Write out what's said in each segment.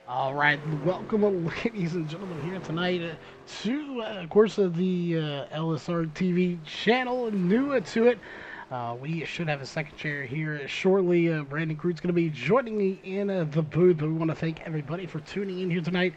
All right, welcome, ladies and gentlemen, here tonight to, of course, the LSR TV channel. New to it, we should have a second chair here shortly. Brandon Crew's going to be joining me in the booth, but we want to thank everybody for tuning in here tonight.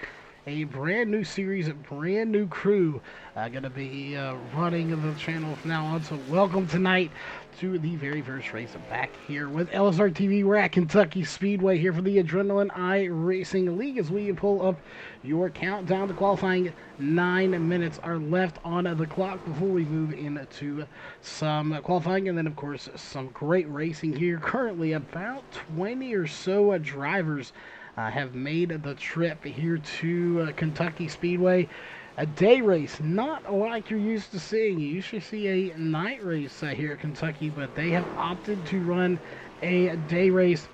A brand new series, a brand new crew, going to be running the channel from now on. So, welcome tonight to the very first race back here with LSR TV. We're at Kentucky Speedway here for the Adrenaline I Racing League as we pull up your countdown to qualifying. 9 minutes are left on the clock before we move into some qualifying, and then, of course, some great racing here. Currently, about 20 or so drivers have made the trip here to Kentucky Speedway. A day race, not like you're used to seeing. You usually see a night race here at Kentucky, but they have opted to run a day race.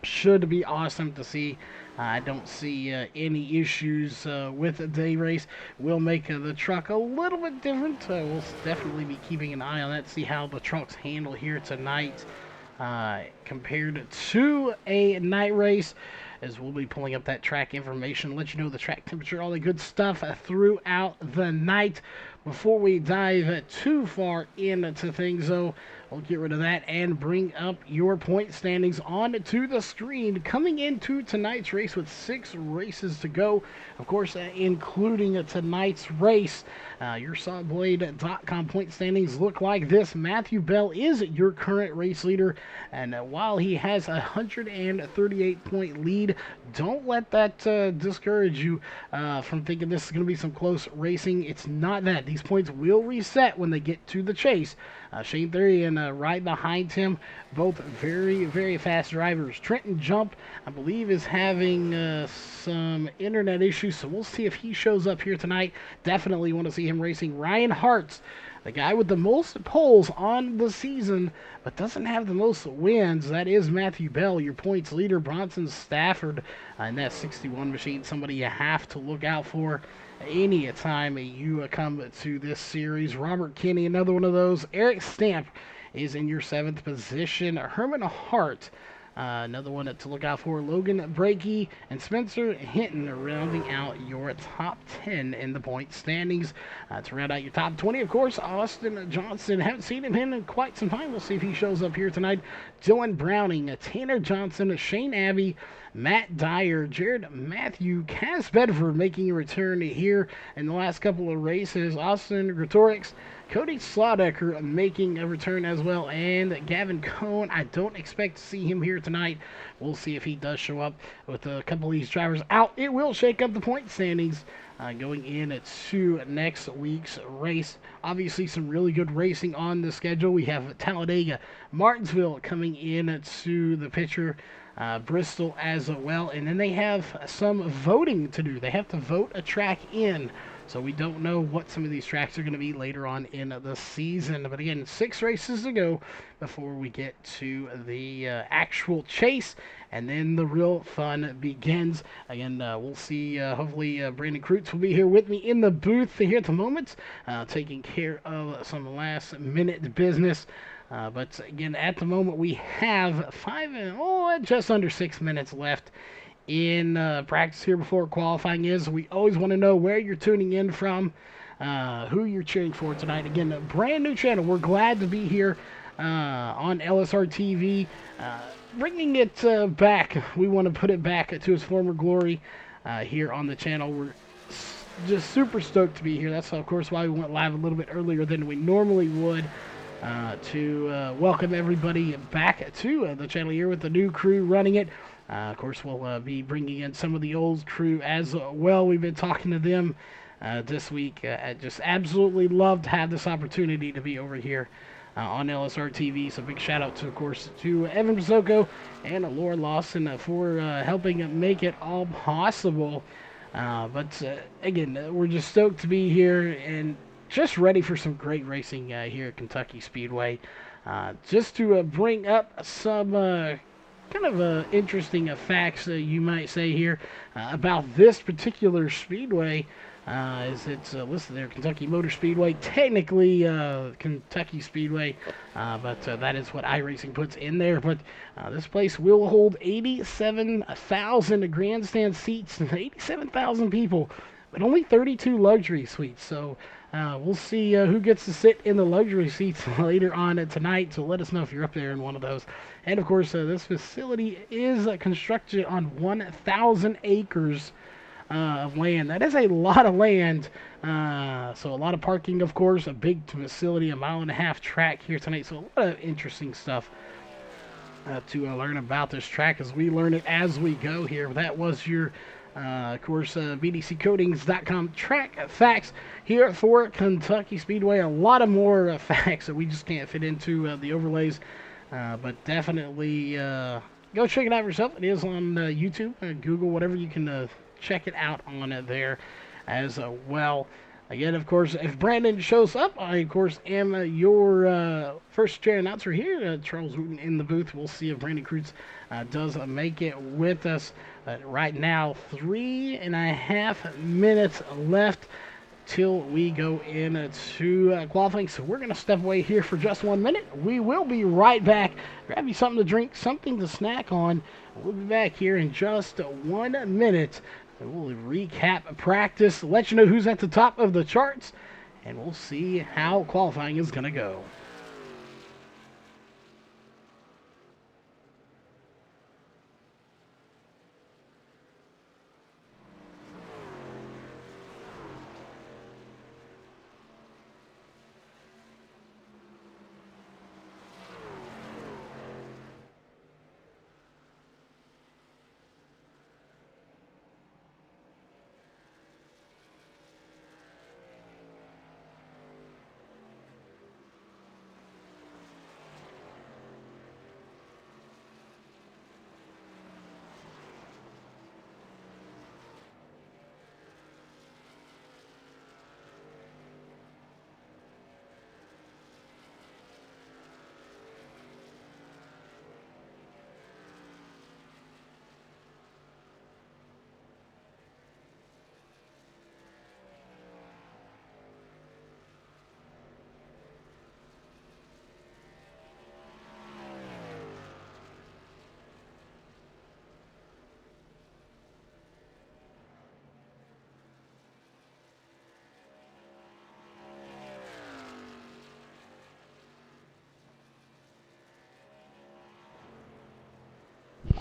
Should be awesome to see. I don't see any issues with a day race. We'll make the truck a little bit different. We'll definitely be keeping an eye on that, see how the trucks handle here tonight compared to a night race, as we'll be pulling up that track information, let you know the track temperature, all the good stuff throughout the night. Before we dive too far into things, though, we'll get rid of that and bring up your point standings onto the screen. Coming into tonight's race with 6 races to go, of course, including tonight's race. Your solidblade.com point standings look like this. Matthew Bell is your current race leader, and while he has a 138 point lead, don't let that discourage you from thinking this is going to be some close racing. It's not that. These points will reset when they get to the chase. Shane Theory and right behind him, both very, very fast drivers. Trenton Jump, I believe, is having some internet issues, so we'll see if he shows up here tonight. Definitely want to see him racing. Ryan Hartz, the guy with the most poles on the season, but doesn't have the most wins. That is Matthew Bell, your points leader. Bronson Stafford in that 61 machine, somebody you have to look out for any time you come to this series. Robert Kinney, another one of those. Eric Stamp is in your 7th position. Herman Hart, another one to look out for. Logan Brakey and Spencer Hinton rounding out your top 10 in the point standings. To round out your top 20, of course, Austin Johnson. Haven't seen him in quite some time. We'll see if he shows up here tonight. Dylan Browning, Tanner Johnson, Shane Abbey, Matt Dyer, Jared Matthew, Cass Bedford making a return here in the last couple of races. Austin Gretorix, Cody Slaudecker making a return as well, and Gavin Cohn. I don't expect to see him here tonight. We'll see if he does show up with a couple of these drivers out. It will shake up the point standings going into next week's race. Obviously, some really good racing on the schedule. We have Talladega, Martinsville coming in to the picture. Bristol as well, and then they have some voting to do. They have to vote a track in, so we don't know what some of these tracks are going to be later on in the season. But again, 6 races to go before we get to the actual chase, and then the real fun begins. Again, we'll see. Hopefully, Brandon Kreutz will be here with me in the booth here at the moment, taking care of some last-minute business. But again, at the moment, we have just under 6 minutes left in practice here before qualifying is. We always want to know where you're tuning in from, who you're cheering for tonight. Again, a brand new channel. We're glad to be here on LSR TV, bringing it back. We want to put it back to its former glory here on the channel. We're just super stoked to be here. That's, of course, why we went live a little bit earlier than we normally would. To welcome everybody back to the channel here with the new crew running it. Of course, we'll be bringing in some of the old crew as well. We've been talking to them this week. I just absolutely love to have this opportunity to be over here on LSR TV. So big shout out to, of course, to Evan Pizzoco and Laura Lawson for helping make it all possible. But again, we're just stoked to be here and just ready for some great racing here at Kentucky Speedway. Just to bring up some kind of interesting facts, you might say, here about this particular speedway. as it's listed there, Kentucky Motor Speedway, technically Kentucky Speedway, but that is what iRacing puts in there. But this place will hold 87,000 grandstand seats, 87,000 people, but only 32 luxury suites. So we'll see who gets to sit in the luxury seats later on tonight. So let us know if you're up there in one of those. And of course, this facility is constructed on 1,000 acres of land. That is a lot of land. So a lot of parking, of course, a big facility, a mile-and-a-half track here tonight. So a lot of interesting stuff to learn about this track as we learn it as we go here. That was your, of course, BDCcoatings.com track facts here for Kentucky Speedway. A lot of more facts that we just can't fit into the overlays, but definitely go check it out for yourself. It is on YouTube, Google, whatever you can check it out on there as well. Again, of course, if Brandon shows up, I, of course, am your first chair announcer here, Charles Wooten in the booth. We'll see if Brandon Kreutz does make it with us. Right now, 3.5 minutes left till we go into qualifying. So we're going to step away here for just 1 minute. We will be right back. Grab you something to drink, something to snack on. We'll be back here in just 1 minute. We'll recap practice, let you know who's at the top of the charts, and we'll see how qualifying is going to go.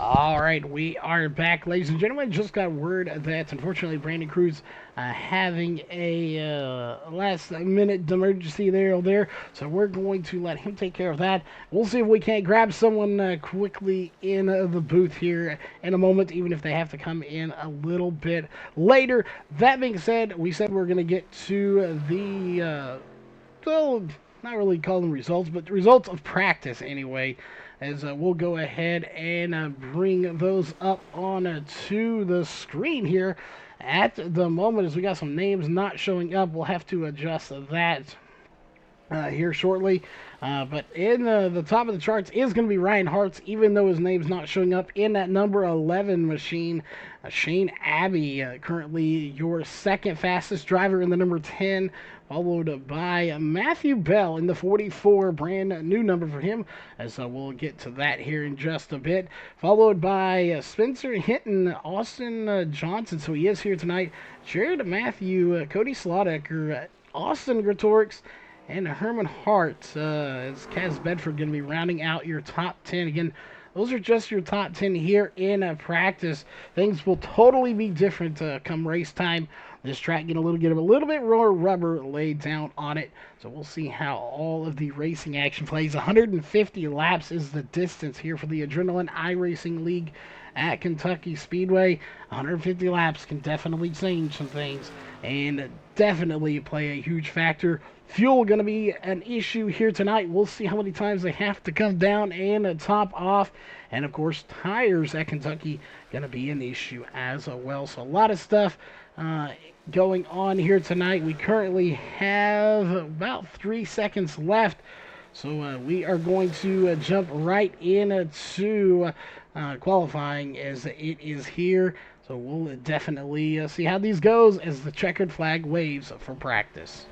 All right, we are back, ladies and gentlemen. Just got word that unfortunately Brandon Kreutz having a last-minute emergency there. So we're going to let him take care of that. We'll see if we can't grab someone quickly in the booth here in a moment, even if they have to come in a little bit later. That being said, we said we're going to get to the well, not really call them results, but the results of practice anyway. As we'll go ahead and bring those up on to the screen here. At the moment, as we got some names not showing up, we'll have to adjust that here shortly. But in the top of the charts is going to be Ryan Hart's, even though his name's not showing up in that number 11 machine. Shane Abbey, currently your second fastest driver in the number 10, followed by Matthew Bell in the 44, brand new number for him, as we'll get to that here in just a bit. Followed by Spencer Hinton, Austin Johnson, so he is here tonight, Jared Matthew, Cody Slaudecker, Austin Gretorix, and Herman Hart. Is Kaz Bedford going to be rounding out your top 10? Again, those are just your top 10 here in practice. Things will totally be different come race time. This track getting a little bit more rubber laid down on it. So we'll see how all of the racing action plays. 150 laps is the distance here for the Adrenaline iRacing League at Kentucky Speedway. 150 laps can definitely change some things and definitely play a huge factor. Fuel going to be an issue here tonight. We'll see how many times they have to come down and top off. And, of course, tires at Kentucky going to be an issue as well. So a lot of stuff going on here tonight. We currently have about 3 seconds left. So we are going to jump right into qualifying as it is here. So we'll definitely see how these goes as the checkered flag waves for practice.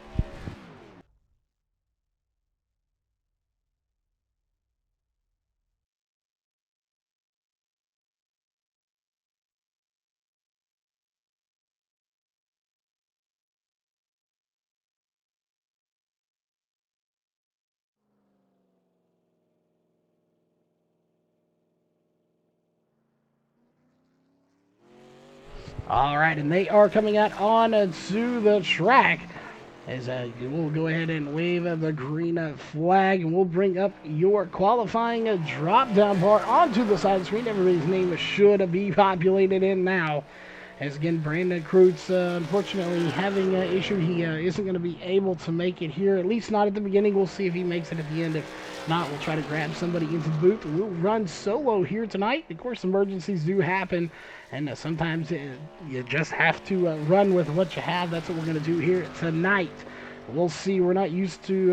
All right, and they are coming out on to the track. As we'll go ahead and wave the green flag, and we'll bring up your qualifying drop-down bar onto the side screen. Everybody's name should be populated in now. As again, Brandon Kreutz, unfortunately, having an issue. He isn't going to be able to make it here, at least not at the beginning. We'll see if he makes it at the end. If not, we'll try to grab somebody into the booth. We'll run solo here tonight. Of course, emergencies do happen, and sometimes you just have to run with what you have. That's what we're going to do here tonight. We'll see. We're not used to,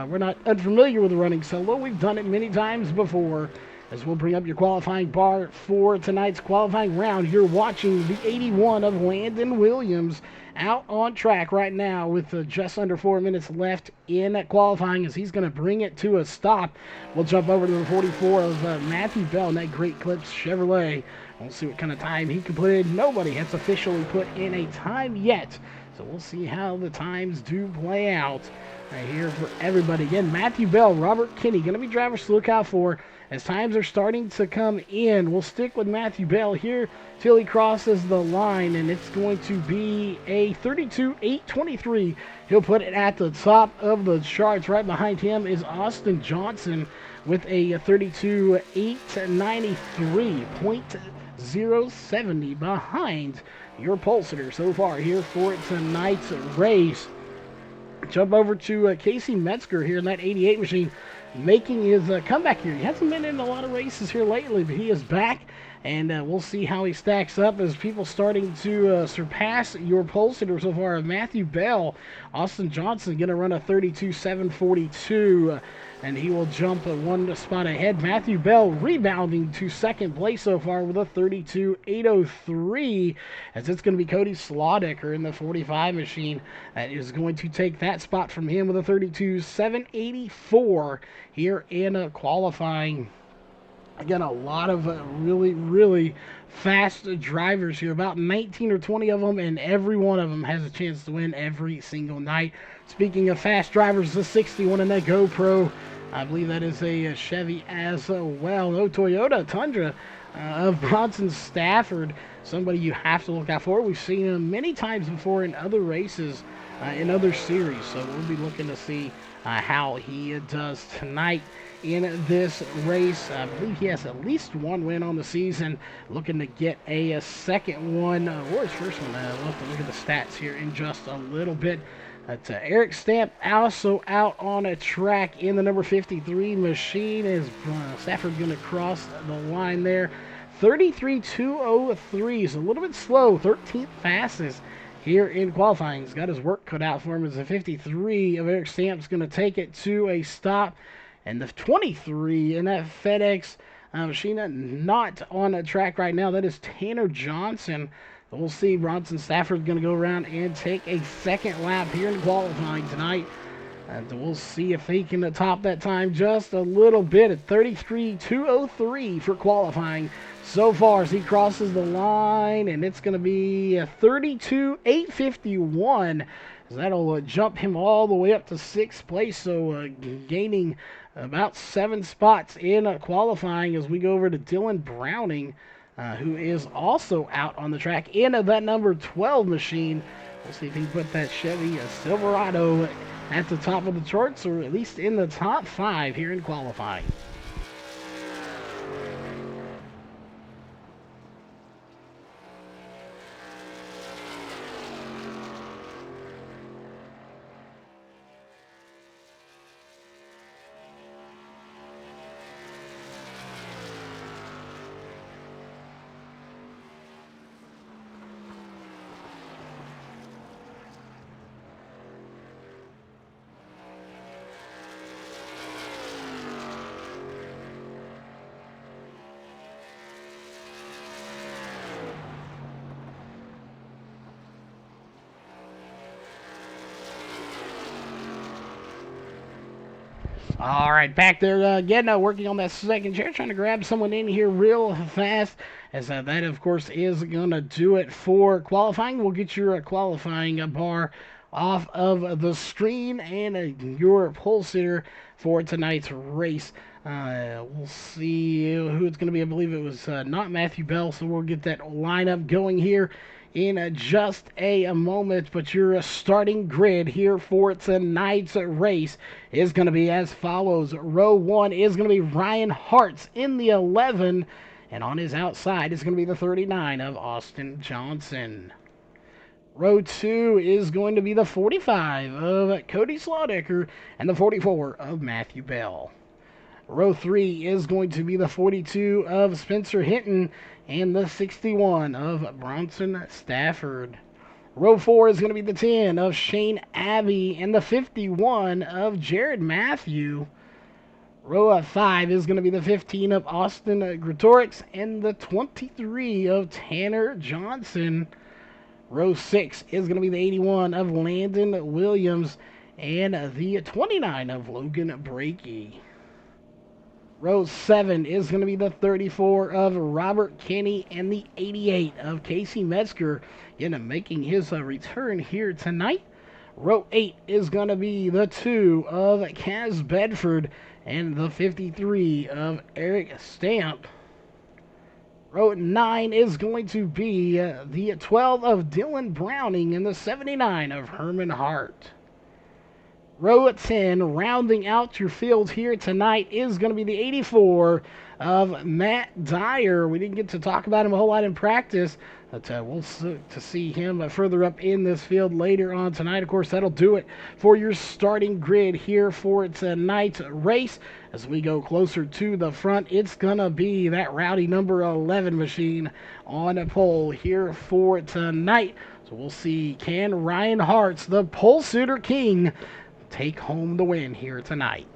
we're not unfamiliar with running solo. We've done it many times before. As we'll bring up your qualifying bar for tonight's qualifying round. You're watching the 81 of Landon Williams out on track right now with just under 4 minutes left in qualifying as he's going to bring it to a stop. We'll jump over to the 44 of Matthew Bell in that Great Clips Chevrolet. We'll see what kind of time he can put in. Nobody has officially put in a time yet. So we'll see how the times do play out right here for everybody. Again, Matthew Bell, Robert Kinney, going to be drivers to look out for as times are starting to come in. We'll stick with Matthew Bell here till he crosses the line, and it's going to be a 32.823. He'll put it at the top of the charts. Right behind him is Austin Johnson with a 32.893.070 behind your pole sitter so far here for tonight's race. Jump over to Casey Metzger here in that 88 machine, making his comeback here. He hasn't been in a lot of races here lately, but he is back, and we'll see how he stacks up as people starting to surpass your pole sitter so far. Matthew Bell, Austin Johnson going to run a 32.742, and he will jump one spot ahead. Matthew Bell rebounding to second place so far with a 32.803, as it's going to be Cody Slaudecker in the 45 machine that is going to take that spot from him with a 32.784 here in qualifying. Again, a lot of really, really fast drivers here. About 19 or 20 of them, and every one of them has a chance to win every single night. Speaking of fast drivers, the 61 in that GoPro, I believe that is a Chevy as well. No Toyota Tundra of Bronson Stafford, somebody you have to look out for. We've seen him many times before in other races, in other series, so we'll be looking to see how he does tonight in this race. I believe he has at least one win on the season, looking to get a second one, or his first one. We'll have to look at the stats here in just a little bit. That's Eric Stamp also out on a track in the number 53 machine. Is Stafford going to cross the line there? 33.203 is a little bit slow, 13th fastest here in qualifying. He's got his work cut out for him as the 53 of Eric Stamp's going to take it to a stop. And the 23 in that FedEx machine not on a track right now. That is Tanner Johnson. We'll see. Bronson Stafford's going to go around and take a second lap here in qualifying tonight. And we'll see if he can top that time just a little bit at 33.203 for qualifying so far as he crosses the line. And it's going to be a 32.851. So that'll jump him all the way up to sixth place. So gaining about 7 spots in qualifying as we go over to Dylan Browning, who is also out on the track in that number 12 machine. We'll see if he can put that Chevy Silverado at the top of the charts, or at least in the top 5 here in qualifying. All right, back there again, working on that second chair, trying to grab someone in here real fast. As that, of course, is going to do it for qualifying. We'll get your qualifying bar off of the screen and your pole sitter for tonight's race. We'll see who it's going to be. I believe it was not Matthew Bell, so we'll get that lineup going here in just a moment. But your starting grid here for tonight's race is going to be as follows. Row 1 is going to be Ryan Hartz in the 11, and on his outside is going to be the 39 of Austin Johnson. Row 2 is going to be the 45 of Cody Slaudecker and the 44 of Matthew Bell. Row 3 is going to be the 42 of Spencer Hinton and the 61 of Bronson Stafford. Row 4 is going to be the 10 of Shane Abbey and the 51 of Jared Matthew. Row 5 is going to be the 15 of Austin Gretorix and the 23 of Tanner Johnson. Row 6 is going to be the 81 of Landon Williams and the 29 of Logan Brakey. Row 7 is going to be the 34 of Robert Kenny and the 88 of Casey Metzger, making his return here tonight. Row 8 is going to be the 2 of Kaz Bedford and the 53 of Eric Stamp. Row 9 is going to be the 12 of Dylan Browning and the 79 of Herman Hart. Row 10, rounding out your field here tonight, is going to be the 84 of Matt Dyer. We didn't get to talk about him a whole lot in practice, but we'll to see him further up in this field later on tonight. Of course, that'll do it for your starting grid here for tonight's race. As we go closer to the front, it's going to be that rowdy number 11 machine on a pole here for tonight. So we'll see, can Ryan Hartz, the pole sitter king, take home the win here tonight?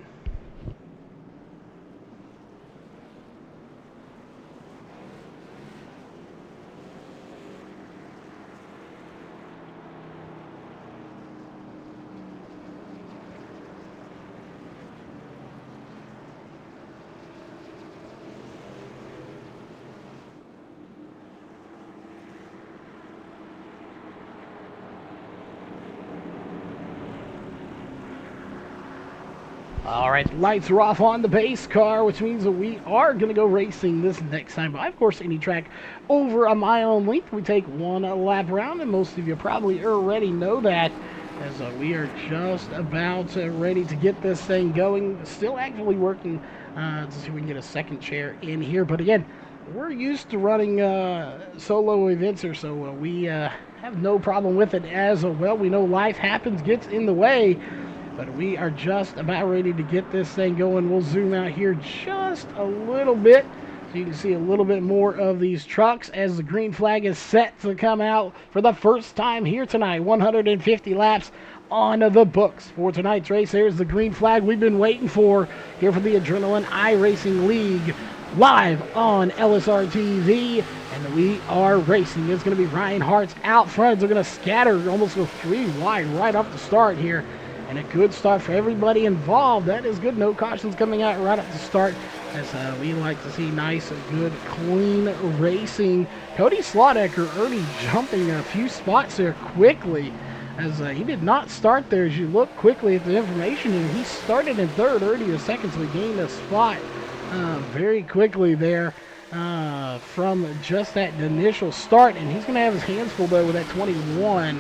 All right, lights are off on the base car, which means that we are going to go racing this next time. But of course, any track over a mile in length, we take one lap around, and most of you probably already know that, as we are just about ready to get this thing going. Still actively working to see if we can get a second chair in here. But again, we're used to running solo events here, so we have no problem with it as well. We know life happens, gets in the way. But we are just about ready to get this thing going. We'll zoom out here just a little bit so you can see a little bit more of these trucks as the green flag is set to come out for the first time here tonight. 150 laps on the books for tonight's race. There's the green flag we've been waiting for here for the Adrenaline iRacing League, live on LSR TV, and we are racing. It's going to be Ryan Hartz out front. They're going to scatter almost with 3 wide right off the start here. And a good start for everybody involved. That is good. No cautions coming out right at the start, as we like to see nice, good, clean racing. Cody Slaudecker already jumping a few spots there quickly, as he did not start there. As you look quickly at the information, and he started in third, already a second, so he gained a spot very quickly there from just that initial start. And he's going to have his hands full, though, with that 21.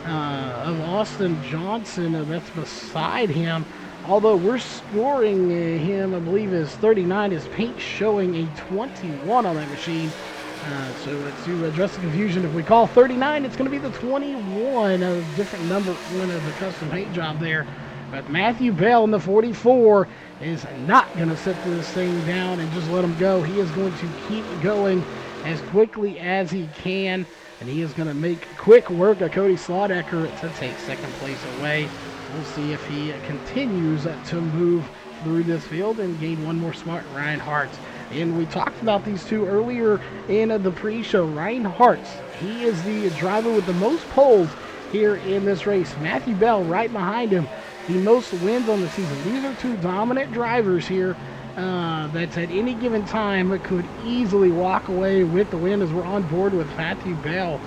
Of Austin Johnson that's beside him. Although we're scoring him, I believe, is 39. His paint showing a 21 on that machine. So to address the confusion, if we call 39, it's going to be the 21, a different number one of the custom paint job there. But Matthew Bell in the 44 is not going to set this thing down and just let him go. He is going to keep going as quickly as he can. And he is going to make quick work of Cody Slaudecker to take second place away. We'll see if he continues to move through this field and gain one more smart Ryan Hartz. And we talked about these two earlier in the pre-show. Ryan Hartz, he is the driver with the most poles here in this race. Matthew Bell right behind him the most wins on the season. These are two dominant drivers here that's at any given time could easily walk away with the win as we're on board with Matthew Bell.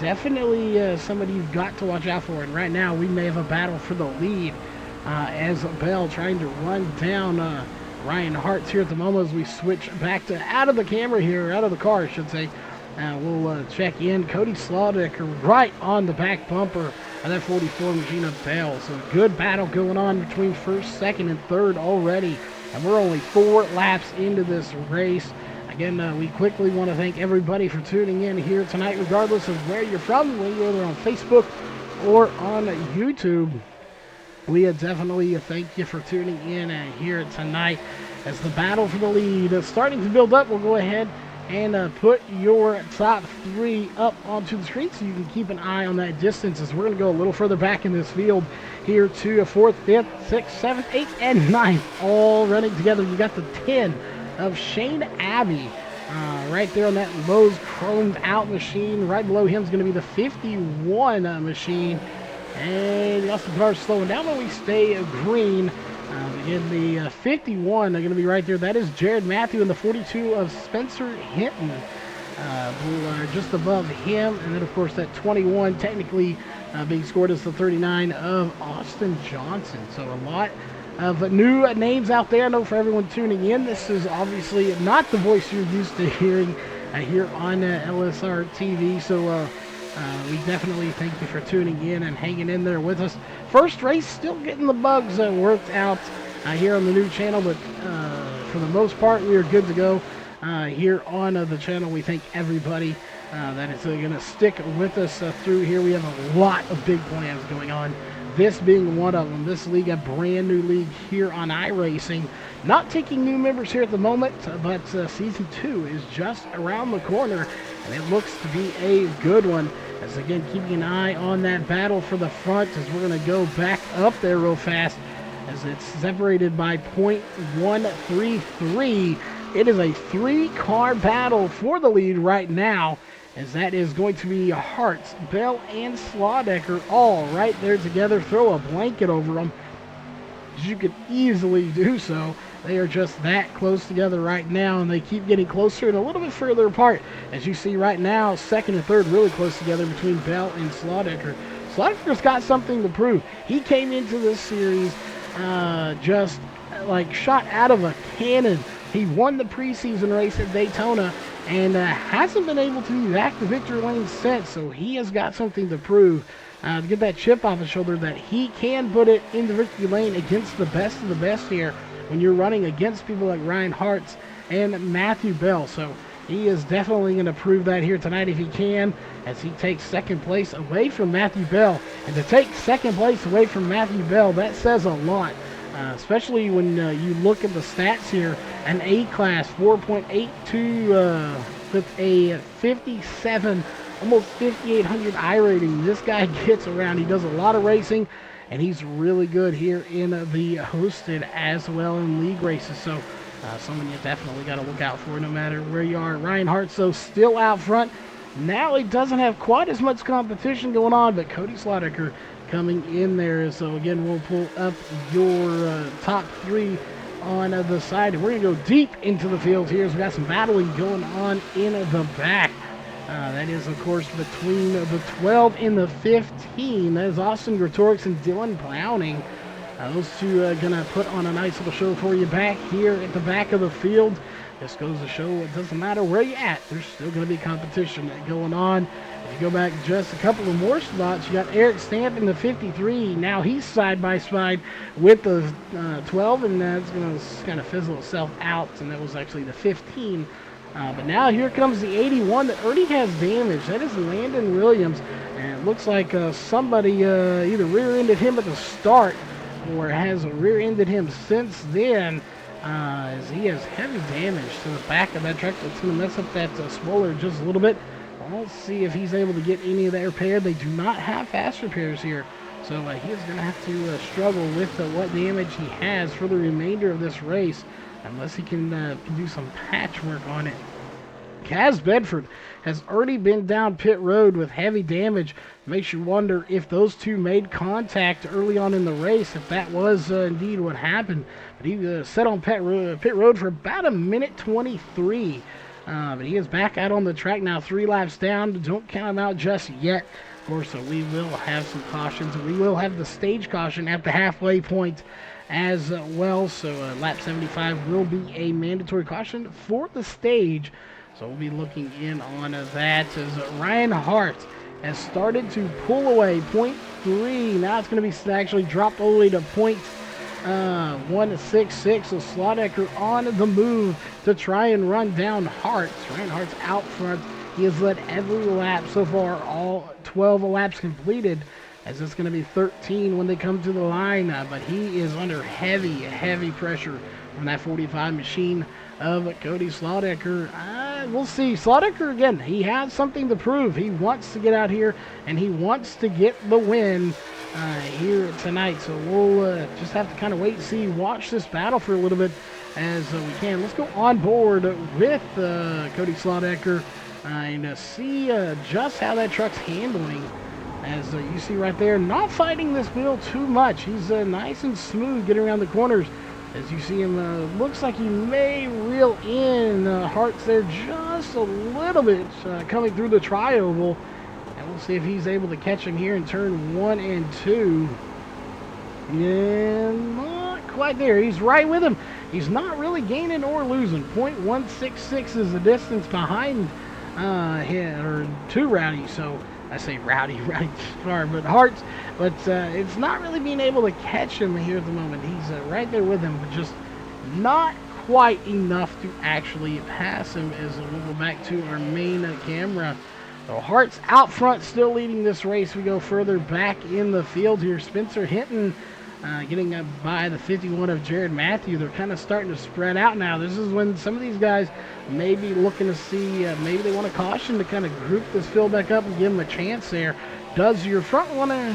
Definitely somebody you've got to watch out for. And right now we may have a battle for the lead as Bell trying to run down Ryan Hartz here at the moment as we switch back to out of the camera here, out of the car I should say. We'll check in. Cody Slaudecker right on the back bumper of that 44 machine of Bell. So a good battle going on between first, second, and third already. And we're only 4 laps into this race. Again, we quickly want to thank everybody for tuning in here tonight, regardless of where you're from, whether on Facebook or on YouTube. We definitely thank you for tuning in here tonight as the battle for the lead is starting to build up. We'll go ahead and put your top 3 up onto the screen so you can keep an eye on that distance as we're going to go a little further back in this field here to 4th, 5th, 6th, 7th, 8th, and 9th all running together. You got the 10 of Shane Abbey right there on that Lowe's chromed out machine. Right below him is going to be the 51 machine. And the Austin cars slowing down when we stay green. Again, the 51 are going to be right there. That is Jared Matthew and the 42 of Spencer Hinton. Just above him. And then, of course, that 21 technically being scored as the 39 of Austin Johnson. So a lot of new names out there. I know for everyone tuning in, this is obviously not the voice you're used to hearing here on LSR TV. So we definitely thank you for tuning in and hanging in there with us. First race, still getting the bugs worked out here on the new channel, but for the most part, we are good to go here on the channel. We thank everybody that is going to stick with us through here. We have a lot of big plans going on. This being one of them. This league, a brand new league here on iRacing. Not taking new members here at the moment, but Season 2 is just around the corner, and it looks to be a good one. As again, keeping an eye on that battle for the front as we're going to go back up there real fast as it's separated by .133. It is a 3-car battle for the lead right now, as that is going to be Hartz, Bell, and Slaudecker all right there together. Throw a blanket over them. You could easily do so. They are just that close together right now, and they keep getting closer and a little bit further apart. As you see right now, second and third really close together between Bell and Slaudecker. Slaudecker's got something to prove. He came into this series just like shot out of a cannon. He won the preseason race at Daytona and hasn't been able to be back to victory lane since, so he has got something to prove. To get that chip off his shoulder that he can put it in the victory lane against the best of the best here when you're running against people like Ryan Hartz and Matthew Bell. So he is definitely going to prove that here tonight if he can, as he takes second place away from Matthew Bell. And to take second place away from Matthew Bell, that says a lot, especially when you look at the stats here. An A-class 4.82 with a 57, almost 5,800 I-rating. This guy gets around. He does a lot of racing, and he's really good here in the hosted as well in league races. So someone you definitely got to look out for no matter where you are. Ryan Hartz, though, still out front. Now he doesn't have quite as much competition going on, but Cody Slaudecker coming in there. So again, we'll pull up your top 3 on the side. We're going to go deep into the field here. We've got some battling going on in the back. That is, of course, between the 12 and the 15. That is Austin Gretorix and Dylan Browning. Those two are going to put on a nice little show for you back here at the back of the field. This goes to show it doesn't matter where you're at. There's still going to be competition going on. If you go back just a couple of more spots, you got Eric Stamp in the 53. Now he's side by side with the 12, and that's going to kind of fizzle itself out, and that was actually the 15. But now here comes the 81 that already has damage. That is Landon Williams, and it looks like somebody either rear-ended him at the start or has rear-ended him since then, as he has heavy damage to the back of that truck. That's going to mess up that spoiler just a little bit. Let's see if he's able to get any of that repaired. They do not have fast repairs here, so he is going to have to struggle with what damage he has for the remainder of this race, unless he can do some patchwork on it. Kaz Bedford has already been down pit road with heavy damage. Makes you wonder if those two made contact early on in the race, if that was indeed what happened. But he sat on pit road for about a minute 23. But he is back out on the track now, 3 laps down. Don't count him out just yet. Of course, we will have some cautions. We will have the stage caution at the halfway point as well. So lap 75 will be a mandatory caution for the stage. So we'll be looking in on that as Ryan Hart has started to pull away. 0.3. Now it's going to be actually dropped all the way to 166. So Slaughter on the move to try and run down Hart. Ryan Hart's out front. He has led every lap so far, all 12 laps completed, as it's going to be 13 when they come to the line. But he is under heavy pressure from that 45 machine of Cody Slaughter. We'll see. Slaughter, again, he has something to prove. He wants to get out here, and he wants to get the win here tonight. So we'll just have to kind of wait and see, watch this battle for a little bit as we can. Let's go on board with Cody Slaughter and see just how that truck's handling. As you see right there, not fighting this wheel too much. He's nice and smooth getting around the corners. As you see him, looks like he may reel in Hart's there just a little bit coming through the tri-oval. And we'll see if he's able to catch him here in turn 1 and 2. And not quite there. He's right with him. He's not really gaining or losing. 0.166 is the distance behind him, or to Rowdy. So I say Rowdy's far, but Hart's. But it's not really being able to catch him here at the moment. He's right there with him, but just not quite enough to actually pass him. As we'll go back to our main camera. So Hart's out front, still leading this race. We go further back in the field here. Spencer Hinton getting up by the 51 of Jared Matthew. They're kind of starting to spread out now. This is when some of these guys may be looking to see, maybe they want a caution to kind of group this field back up and give them a chance there. Does your front runner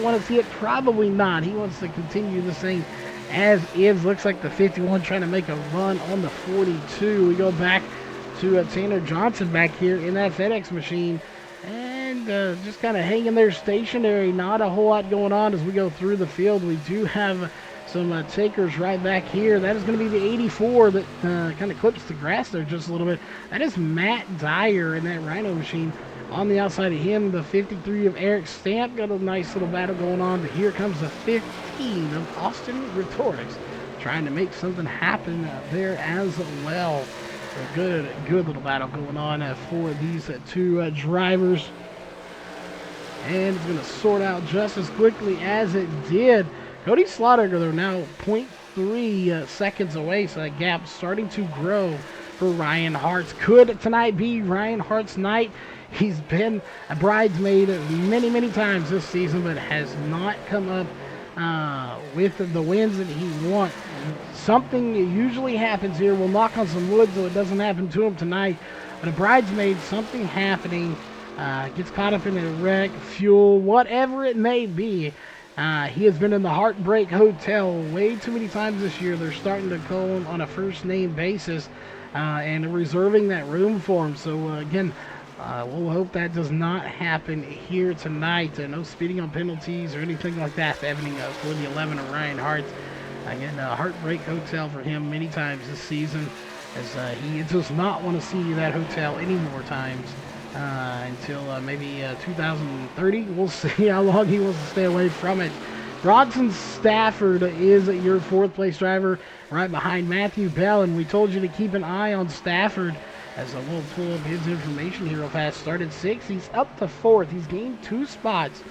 want to see it? Probably not. He wants to continue this thing as is. Looks like the 51 trying to make a run on the 42. We go back to Tanner Johnson back here in that FedEx machine. And just kind of hanging there stationary. Not a whole lot going on as we go through the field. We do have some takers right back here. That is going to be the 84 that kind of clips the grass there just a little bit. That is Matt Dyer in that Rhino machine. On the outside of him, the 53 of Eric Stamp. Got a nice little battle going on. But here comes the 15 of Austin Rhetorics, trying to make something happen there as well. A good little battle going on for these two drivers. And it's going to sort out just as quickly as it did. Cody Slaughter, they're now 0.3 seconds away, so that gap starting to grow for Ryan Hart. Could tonight be Ryan Hart's night? He's been a bridesmaid many times this season, but has not come up with the wins that he wants. Something usually happens here. We'll knock on some wood so it doesn't happen to him tonight. But a bridesmaid, something happening, gets caught up in a wreck, fuel, whatever it may be. He has been in the Heartbreak Hotel way too many times this year. They're starting to call him on a first-name basis and reserving that room for him. So, again, we'll hope that does not happen here tonight. No speeding on penalties or anything like that happening for the 11 of Ryan Hart. Again, Heartbreak Hotel for him many times this season, as he does not want to see that hotel any more times until maybe 2030. We'll see how long he wants to stay away from it. Bronson Stafford is your 4th place driver right behind Matthew Bell, and we told you to keep an eye on Stafford as we'll pull up his information here real fast. Started 6th, he's up to 4th. He's gained 2 spots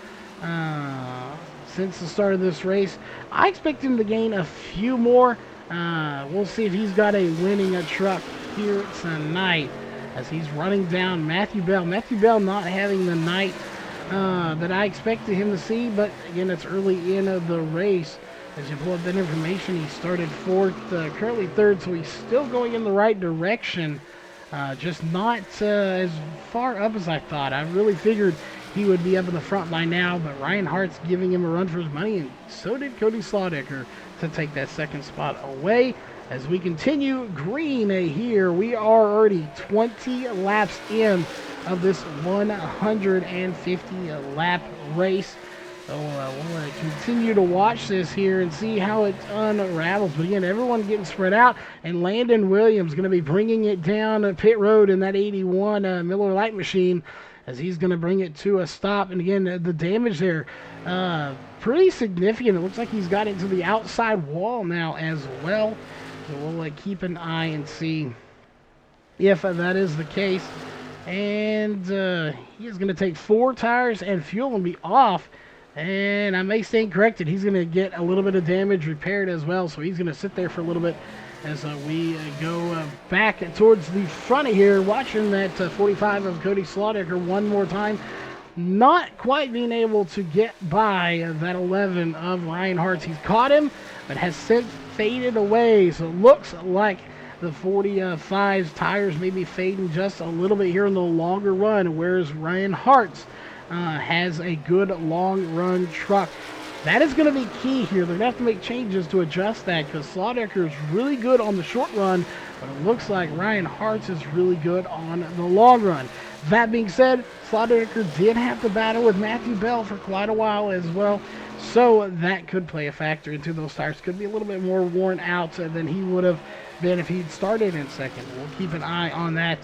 since the start of this race. I expect him to gain a few more. We'll see if he's got a winning truck here tonight as he's running down Matthew Bell. Matthew Bell not having the night that I expected him to see, but again, it's early in the race. As you pull up that information, he started 4th, currently 3rd, so he's still going in the right direction. Just not as far up as I thought. I really figured he would be up in the front by now, but Ryan Hart's giving him a run for his money, and so did Cody Slaudecker to take that second spot away. As we continue green here, we are already 20 laps in of this 150 lap race. So we'll continue to watch this here and see how it unravels. But again, everyone getting spread out, and Landon Williams going to be bringing it down pit road in that 81 Miller Lite machine, as he's going to bring it to a stop. And again, the damage there, pretty significant. It looks like he's got into the outside wall now as well. So we'll keep an eye and see if that is the case. And he is going to take 4 tires and fuel and be off. And I may stand corrected. He's going to get a little bit of damage repaired as well. So he's going to sit there for a little bit as we go back towards the front of here, watching that 45 of Cody Slaudecker one more time. Not quite being able to get by that 11 of Ryan Hart's. He's caught him, but has since faded away. So it looks like the 45's tires may be fading just a little bit here in the longer run, whereas Ryan Hart's has a good long run truck. That is going to be key here. They're going to have to make changes to adjust that, because Slaudecker is really good on the short run, but it looks like Ryan Hart's is really good on the long run. That being said, Slaudecker did have to battle with Matthew Bell for quite a while as well, so that could play a factor into those tires. Could be a little bit more worn out than he would have been if he'd started in second. We'll keep an eye on that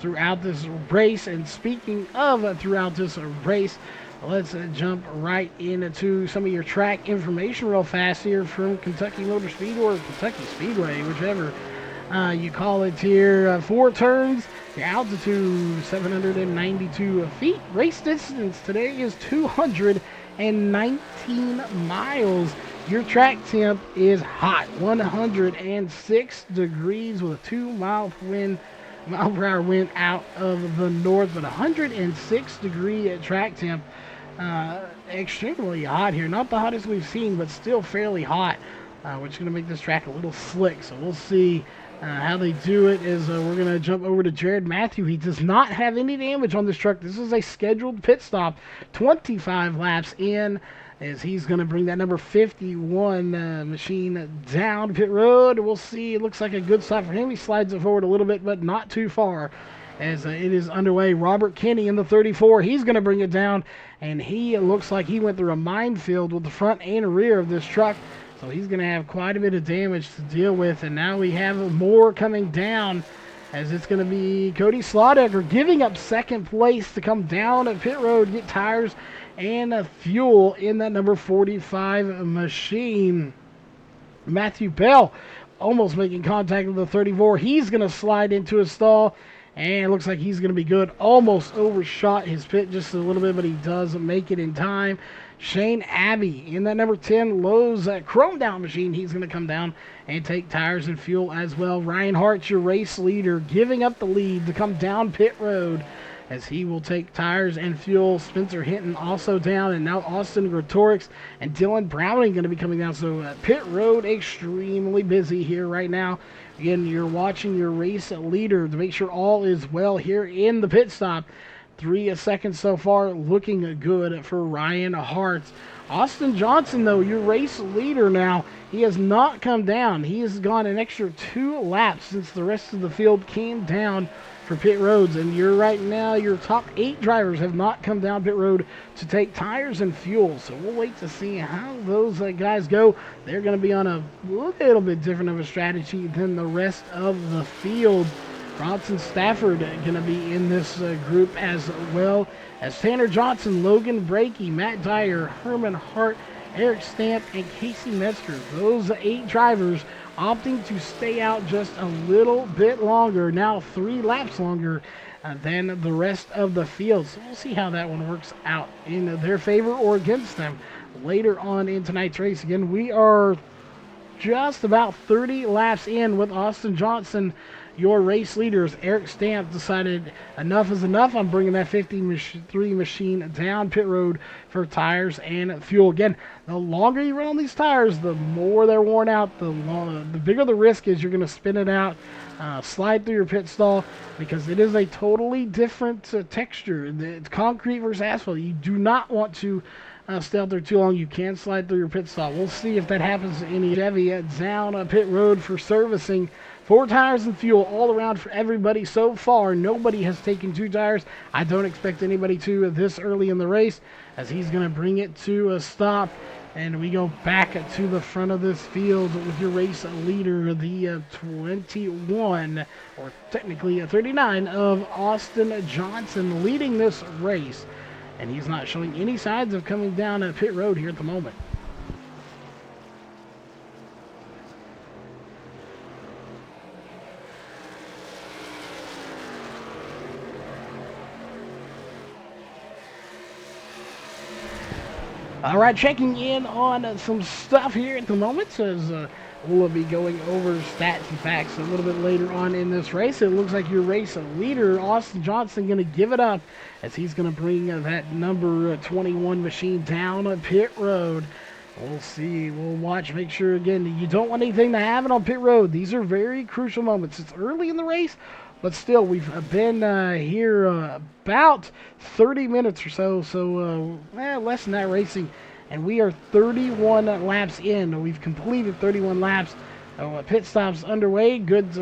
throughout this race. And speaking of throughout this race, let's jump right into some of your track information real fast here from Kentucky Motor Speedway, or Kentucky Speedway, whichever you call it here. 4 turns, your altitude 792 feet. Race distance today is 219 miles. Your track temp is hot, 106 degrees with a 2 mile per hour wind out of the north, but 106 degree track temp. Extremely hot here. Not the hottest we've seen, but still fairly hot, which is going to make this track a little slick. So we'll see how they do it. As we're going to jump over to Jared Matthew. He does not have any damage on this truck. This is a scheduled pit stop, 25 laps in, as he's going to bring that number 51 machine down pit road. We'll see. It looks like a good stop for him. He slides it forward a little bit, but not too far, as it is underway. Robert Kinney in the 34. He's going to bring it down, and he looks like he went through a minefield with the front and rear of this truck. So he's going to have quite a bit of damage to deal with. And now we have more coming down, as it's going to be Cody Slaudecker giving up second place to come down at pit road, get tires and fuel in that number 45 machine. Matthew Bell almost making contact with the 34. He's going to slide into a stall, and it looks like he's going to be good. Almost overshot his pit just a little bit, but he does make it in time. Shane Abbey in that number 10 Lowe's chrome down machine. He's going to come down and take tires and fuel as well. Ryan Hart, your race leader, giving up the lead to come down pit road, as he will take tires and fuel. Spencer Hinton also down, and now Austin Gretorix and Dylan Browning going to be coming down. So pit road extremely busy here right now. Again, you're watching your race leader to make sure all is well here in the pit stop. 3 seconds so far, looking good for Ryan Hart. Austin Johnson, though, your race leader now, he has not come down. He has gone an extra 2 laps since the rest of the field came down for pit roads. And you're right now, your top 8 drivers have not come down pit road to take tires and fuel. So we'll wait to see how those guys go. They're going to be on a little bit different of a strategy than the rest of the field. Bronson Stafford going to be in this group, as well as Tanner Johnson, Logan Brakey, Matt Dyer, Herman Hart, Eric Stamp, and Casey Metzger. Those 8 drivers opting to stay out just a little bit longer, now 3 laps longer than the rest of the field. So we'll see how that one works out in their favor or against them later on in tonight's race. Again, we are just about 30 laps in with Austin Johnson your race leaders. Eric Stamp decided enough is enough. I'm bringing that 53 machine down pit road for tires and fuel. Again, the longer you run on these tires, the more they're worn out, the bigger the risk is you're going to spin it out, slide through your pit stall, because it is a totally different texture. It's concrete versus asphalt. You do not want to stay out there too long. You can slide through your pit stall. We'll see if that happens to any Chevy down pit road for servicing. 4 tires and fuel all around for everybody so far. Nobody has taken 2 tires. I don't expect anybody to this early in the race, as he's going to bring it to a stop. And we go back to the front of this field with your race leader, the 21, or technically 39, of Austin Johnson, leading this race. And he's not showing any signs of coming down a pit road here at the moment. All right, checking in on some stuff here at the moment, as we'll be going over stats and facts a little bit later on in this race. It looks like your race leader, Austin Johnson, going to give it up, as he's going to bring that number 21 machine down a pit road. We'll see. We'll watch. Make sure, again, you don't want anything to happen on pit road. These are very crucial moments. It's early in the race, but still, we've been here about 30 minutes or so, less than that racing, and we are 31 laps in. We've completed 31 laps. Pit stops underway. Good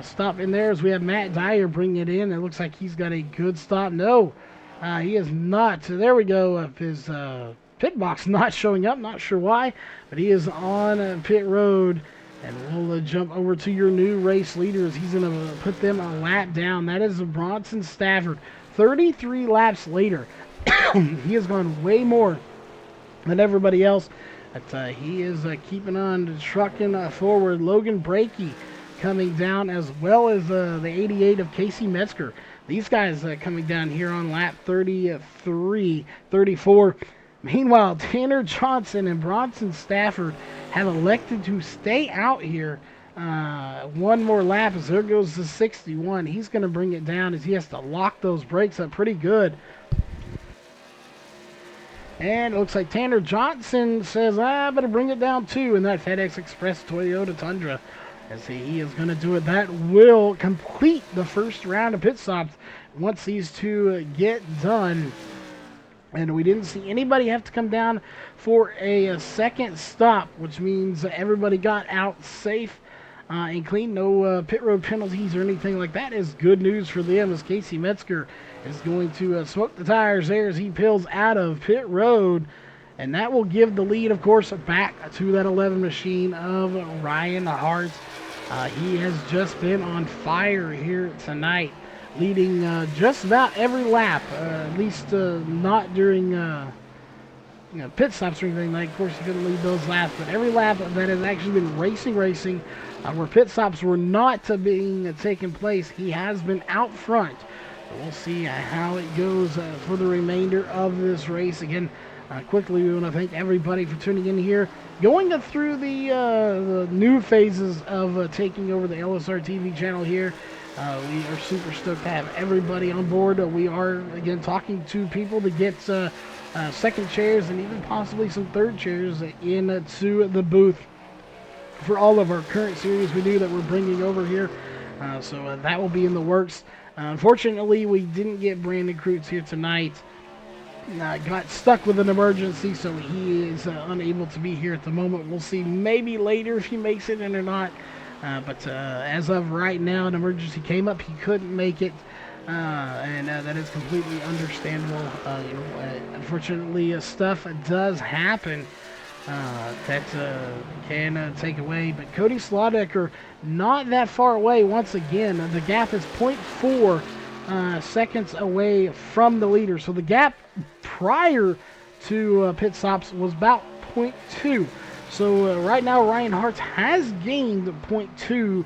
stop in there, as we have Matt Dyer bringing it in. It looks like he's got a good stop. No, he is not. There we go. His pit box not showing up. Not sure why, but he is on pit road. And we'll jump over to your new race leaders. He's going to put them a lap down. That is Bronson Stafford. 33 laps later. He has gone way more than everybody else. But he is keeping on trucking forward. Logan Brakey coming down, as well as the 88 of Casey Metzger. These guys coming down here on lap 33, 34. Meanwhile, Tanner Johnson and Bronson Stafford have elected to stay out here one more lap, as there goes the 61. He's going to bring it down, as he has to lock those brakes up pretty good. And it looks like Tanner Johnson says, I better bring it down too, in that FedEx Express Toyota Tundra, as he is going to do it. That will complete the first round of pit stops once these two get done. And we didn't see anybody have to come down for a second stop, which means everybody got out safe and clean. No pit road penalties or anything like that. Is good news for them, as Casey Metzger is going to smoke the tires there as he peels out of pit road. And that will give the lead, of course, back to that 11 machine of Ryan Hart. He has just been on fire here tonight, leading just about every lap, at least not during pit stops or anything. Like, of course, he couldn't lead those laps, but every lap that has actually been racing, where pit stops were not being taken place, he has been out front. We'll see how it goes for the remainder of this race. Again, quickly, we want to thank everybody for tuning in here. Going through the new phases of taking over the LSR TV channel here. We are super stoked to have everybody on board. We are, again, talking to people to get second chairs and even possibly some third chairs into the booth for all of our current series we do that we're bringing over here. So that will be in the works. Unfortunately, we didn't get Brandon Kreutz here tonight. Got stuck with an emergency, so he is unable to be here at the moment. We'll see maybe later if he makes it in or not. But as of right now, an emergency came up. He couldn't make it, and that is completely understandable. Unfortunately, stuff does happen that can take away. But Cody Slaudecker, not that far away once again. The gap is 0.4 seconds away from the leader. So the gap prior to pit stops was about 0.2. So right now, Ryan Hart has gained 0.2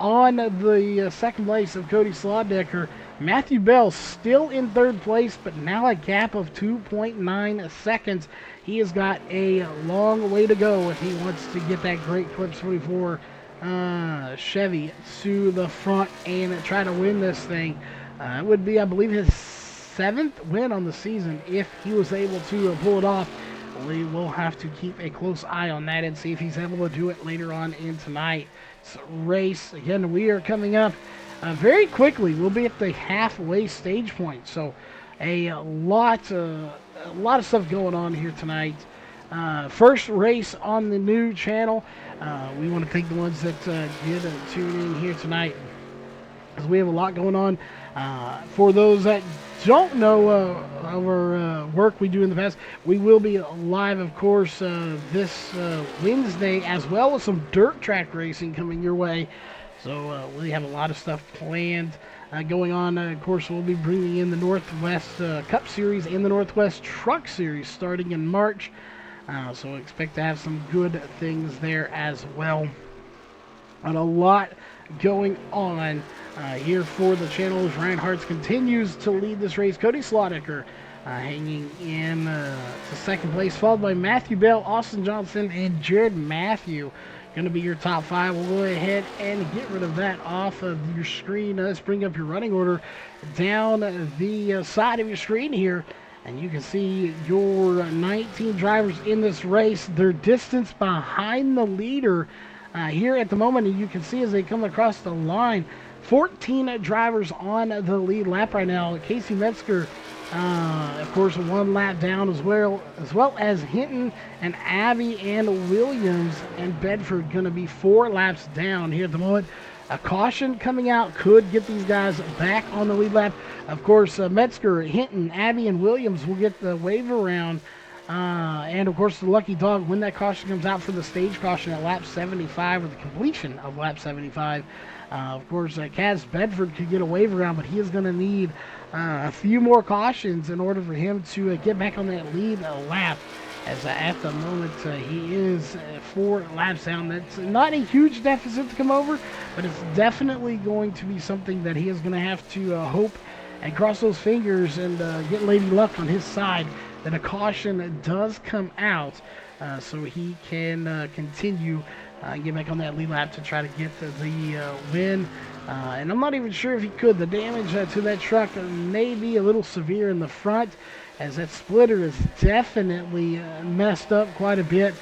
on the second place of Cody Slaudecker. Matthew Bell still in third place, but now a gap of 2.9 seconds. He has got a long way to go if he wants to get that great Clips 44 Chevy to the front and try to win this thing. It would be, I believe, his 7th win on the season if he was able to pull it off. We will have to keep a close eye on that and see if he's able to do it later on in tonight's race. Again, we are coming up very quickly. We'll be at the halfway stage point, so a lot of stuff going on here tonight. First race on the new channel. We want to thank the ones that did tune in here tonight, because we have a lot going on. For those that don't know our work we do in the past, we will be live, of course, this Wednesday, as well as some dirt track racing coming your way. So we have a lot of stuff planned going on. Of course, we'll be bringing in the Northwest Cup Series and the Northwest Truck Series starting in March. So expect to have some good things there as well. And a lot going on here for the channel. Ryan Hartz continues to lead this race. Cody Slaughter hanging in to second place, followed by Matthew Bell, Austin Johnson, and Jared Matthew. Going to be your top 5. We'll go ahead and get rid of that off of your screen. Let's bring up your running order down the side of your screen here. And you can see your 19 drivers in this race. Their distance behind the leader here at the moment. And you can see as they come across the line, 14 drivers on the lead lap right now. Casey Metzger, of course, 1 lap down, as well as Hinton and Abbey and Williams and Bedford going to be 4 laps down here at the moment. A caution coming out could get these guys back on the lead lap. Of course, Metzger, Hinton, Abbey, and Williams will get the wave around. And, of course, the lucky dog, when that caution comes out for the stage caution at lap 75, or the completion of lap 75. Of course, Kaz Bedford could get a wave around, but he is going to need a few more cautions in order for him to get back on that lead lap. As at the moment, he is 4 laps down. That's not a huge deficit to come over, but it's definitely going to be something that he is going to have to hope and cross those fingers and get Lady Luck on his side, that a caution does come out so he can continue and get back on that lead lap to try to get the win. And I'm not even sure if he could. The damage to that truck may be a little severe in the front, as that splitter is definitely messed up quite a bit.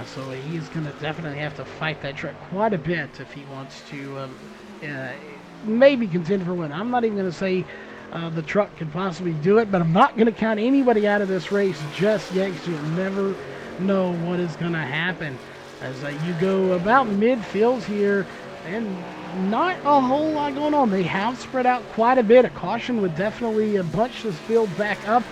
So he's going to definitely have to fight that truck quite a bit if he wants to maybe contend for a win. I'm not even going to say the truck could possibly do it, but I'm not going to count anybody out of this race just yet, because you never know what is going to happen. As you go about midfield here, and not a whole lot going on. They have spread out quite a bit. A caution would definitely bunch this field back up.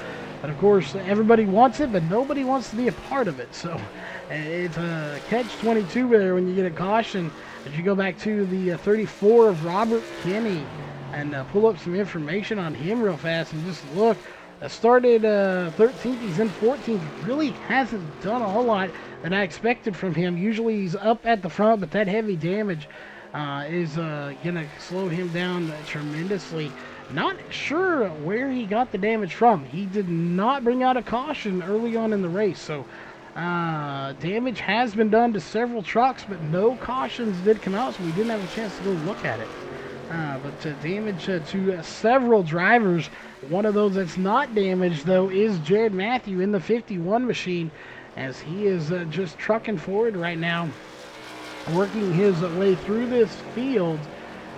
But, of course, everybody wants it, but nobody wants to be a part of it. So it's a catch-22 there when you get a caution. As you go back to the 34 of Robert Kinney and pull up some information on him real fast and just look. Started 13th, he's in 14th. Really hasn't done a whole lot that I expected from him. Usually he's up at the front, but that heavy damage is going to slow him down tremendously. Not sure where he got the damage from. He did not bring out a caution early on in the race, so damage has been done to several trucks, but no cautions did come out, so we didn't have a chance to go look at it. But damage to several drivers. One of those that's not damaged, though, is Jared Matthew in the 51 machine, as he is just trucking forward right now, working his way through this field.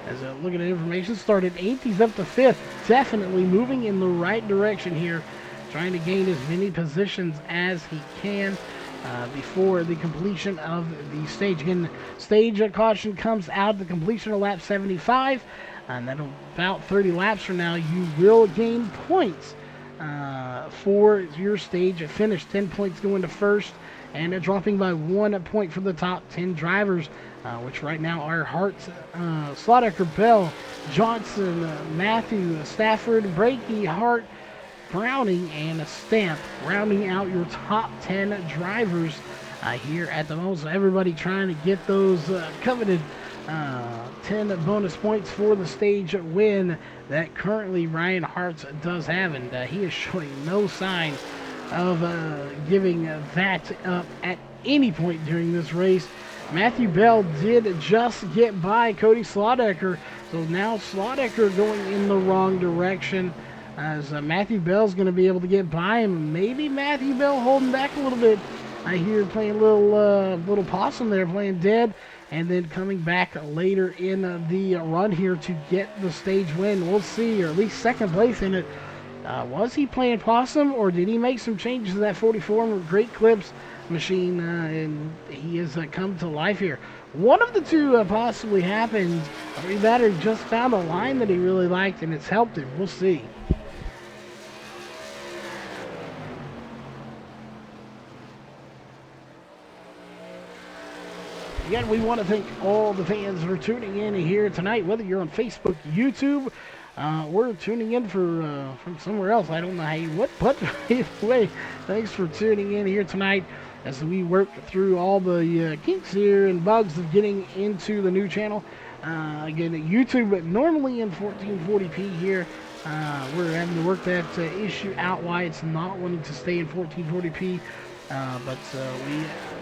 As looking at information, started 8th, he's up to 5th. Definitely moving in the right direction here, trying to gain as many positions as he can before the completion of the stage. Again, stage caution comes out at the completion of lap 75, and then about 30 laps from now, you will gain points for your stage finish. 10 points going to first, and dropping by 1 point for the top 10 drivers, which right now are Hartz, Slaughter, Bell, Johnson, Matthew, Stafford, Brakey, Hart, Browning, and Stamp, rounding out your top 10 drivers here at the moment. So everybody trying to get those coveted 10 bonus points for the stage win that currently Ryan Hartz does have, and he is showing no sign of giving that up at any point during this race. Matthew Bell did just get by Cody Slaudecker, so now Slaudecker going in the wrong direction. As Matthew Bell's going to be able to get by him. Maybe Matthew Bell holding back a little bit. I hear playing a little possum there, playing dead, and then coming back later in the run here to get the stage win. We'll see, or at least second place in it. Was he playing possum, or did he make some changes to that 44 Great Clips machine, and he has come to life here? One of the two possibly happened, or he better just found a line that he really liked, and it's helped him. We'll see. Again, we want to thank all the fans for tuning in here tonight, whether you're on Facebook, YouTube, or tuning in from somewhere else. I don't know but either way, thanks for tuning in here tonight as we work through all the kinks here and bugs of getting into the new channel. Again, YouTube normally in 1440p here. We're having to work that issue out why it's not wanting to stay in 1440p.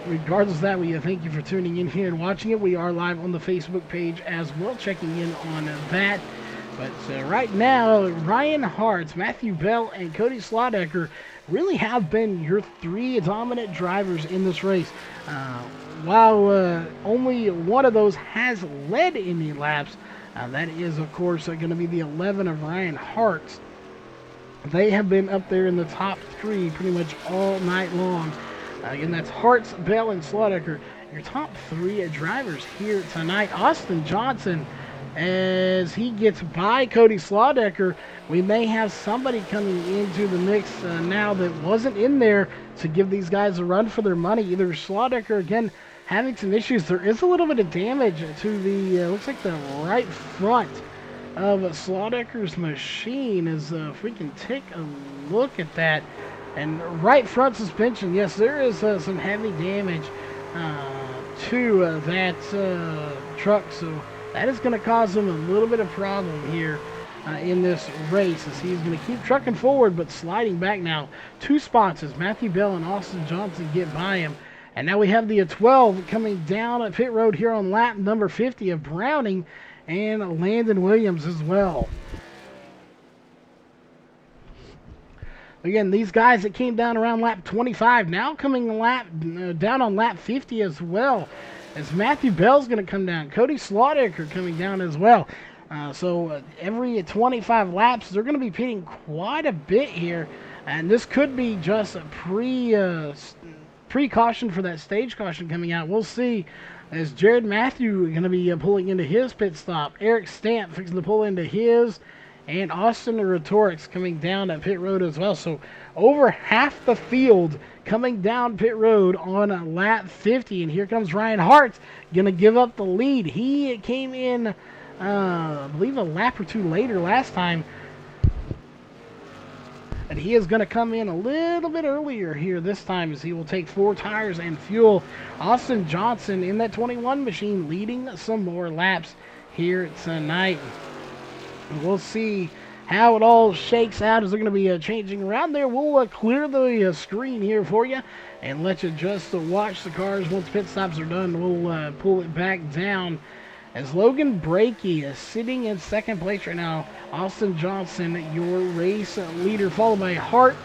Regardless of that, we thank you for tuning in here and watching it. We are live on the Facebook page as well, checking in on that. But right now, Ryan Hart, Matthew Bell, and Cody Slaudecker really have been your three dominant drivers in this race. While only one of those has led any laps, that is, of course, going to be the 11 of Ryan Hart. They have been up there in the top three pretty much all night long. Again, that's Hartz, Bell, and Slaudecker, your top three drivers here tonight. Austin Johnson, as he gets by Cody Slaudecker, we may have somebody coming into the mix now that wasn't in there to give these guys a run for their money. Either Slaudecker, again, having some issues. There is a little bit of damage to the, looks like the right front of Slaudecker's machine. As if we can take a look at that, and right front suspension, yes, there is some heavy damage to that truck, so that is going to cause him a little bit of problem here in this race, as he's going to keep trucking forward but sliding back now 2 spots as Matthew Bell and Austin Johnson get by him. And now we have the 12 coming down at pit road here on lap number 50 of Browning and Landon Williams as well. Again, these guys that came down around lap 25 now coming down on lap 50 as well, as Matthew Bell's going to come down. Cody Slaudecker coming down as well. So every 25 laps, they're going to be pitting quite a bit here, and this could be just a precaution for that stage caution coming out. We'll see, as Jared Matthew going to be pulling into his pit stop. Eric Stamp fixing to pull into his, and Austin Rhetorics coming down at pit road as well. So over half the field coming down pit road on lap 50, and here comes Ryan Hart going to give up the lead. He came in, I believe, a lap or two later last time, and he is going to come in a little bit earlier here this time, as he will take 4 tires and fuel. Austin Johnson in that 21 machine leading some more laps here tonight. We'll see how it all shakes out as they're going to be changing around there. We'll clear the screen here for you and let you just watch the cars. Once pit stops are done, we'll pull it back down, as Logan Brakey is sitting in second place right now. Austin Johnson, your race leader, followed by Hart.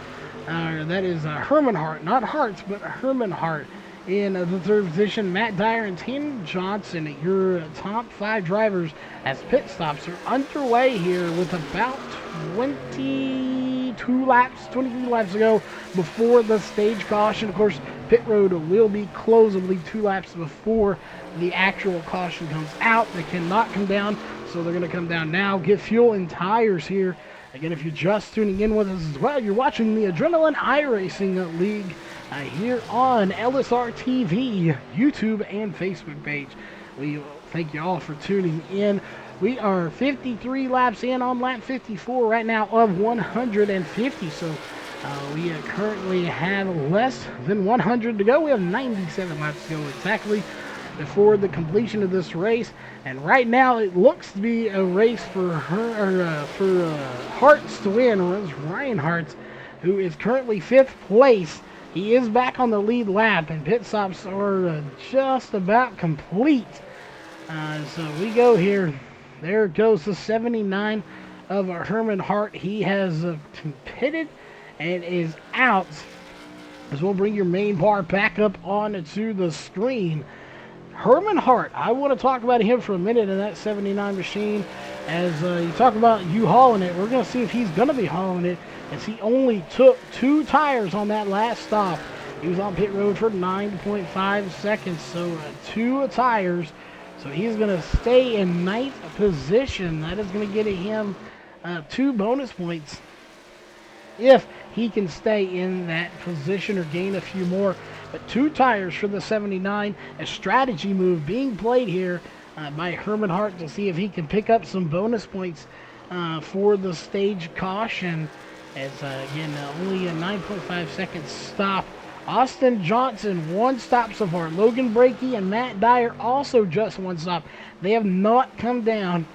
That is Herman Hart, not Hartz, but Herman Hart in the third position. Matt Dyer and Tim Johnson, your top 5 drivers, as pit stops are underway here with about 23 laps to go before the stage caution. Of course, pit road will be closed, I believe, 2 laps before the actual caution comes out. They cannot come down, so they're going to come down now, get fuel and tires here. Again, if you're just tuning in with us as well, you're watching the Adrenaline iRacing League here on LSR TV, YouTube, and Facebook page. We thank you all for tuning in. We are 53 laps in on lap 54 right now of 150, so we currently have less than 100 to go. We have 97 laps to go exactly before the completion of this race, and right now it looks to be a race for Hartz to win. It's Ryan Hartz, who is currently 5th place. he is back on the lead lap, and pit stops are just about complete. So we go here. There goes the 79 of Herman Hart. He has pitted and is out. As we'll bring your main bar back up onto the screen. Herman Hart, I want to talk about him for a minute in that 79 machine. As you talk about you hauling it, we're going to see if he's going to be hauling it, as he only took 2 tires on that last stop. He was on pit road for 9.5 seconds, so 2 tires. So he's going to stay in 9th position. That is going to get him 2 bonus points if he can stay in that position or gain a few more. But 2 tires for the 79, a strategy move being played here by Herman Hart to see if he can pick up some bonus points for the stage caution. As again, only a 9.5 second stop. Austin Johnson, 1 stop so far. Logan Brakey and Matt Dyer also just 1 stop. They have not come down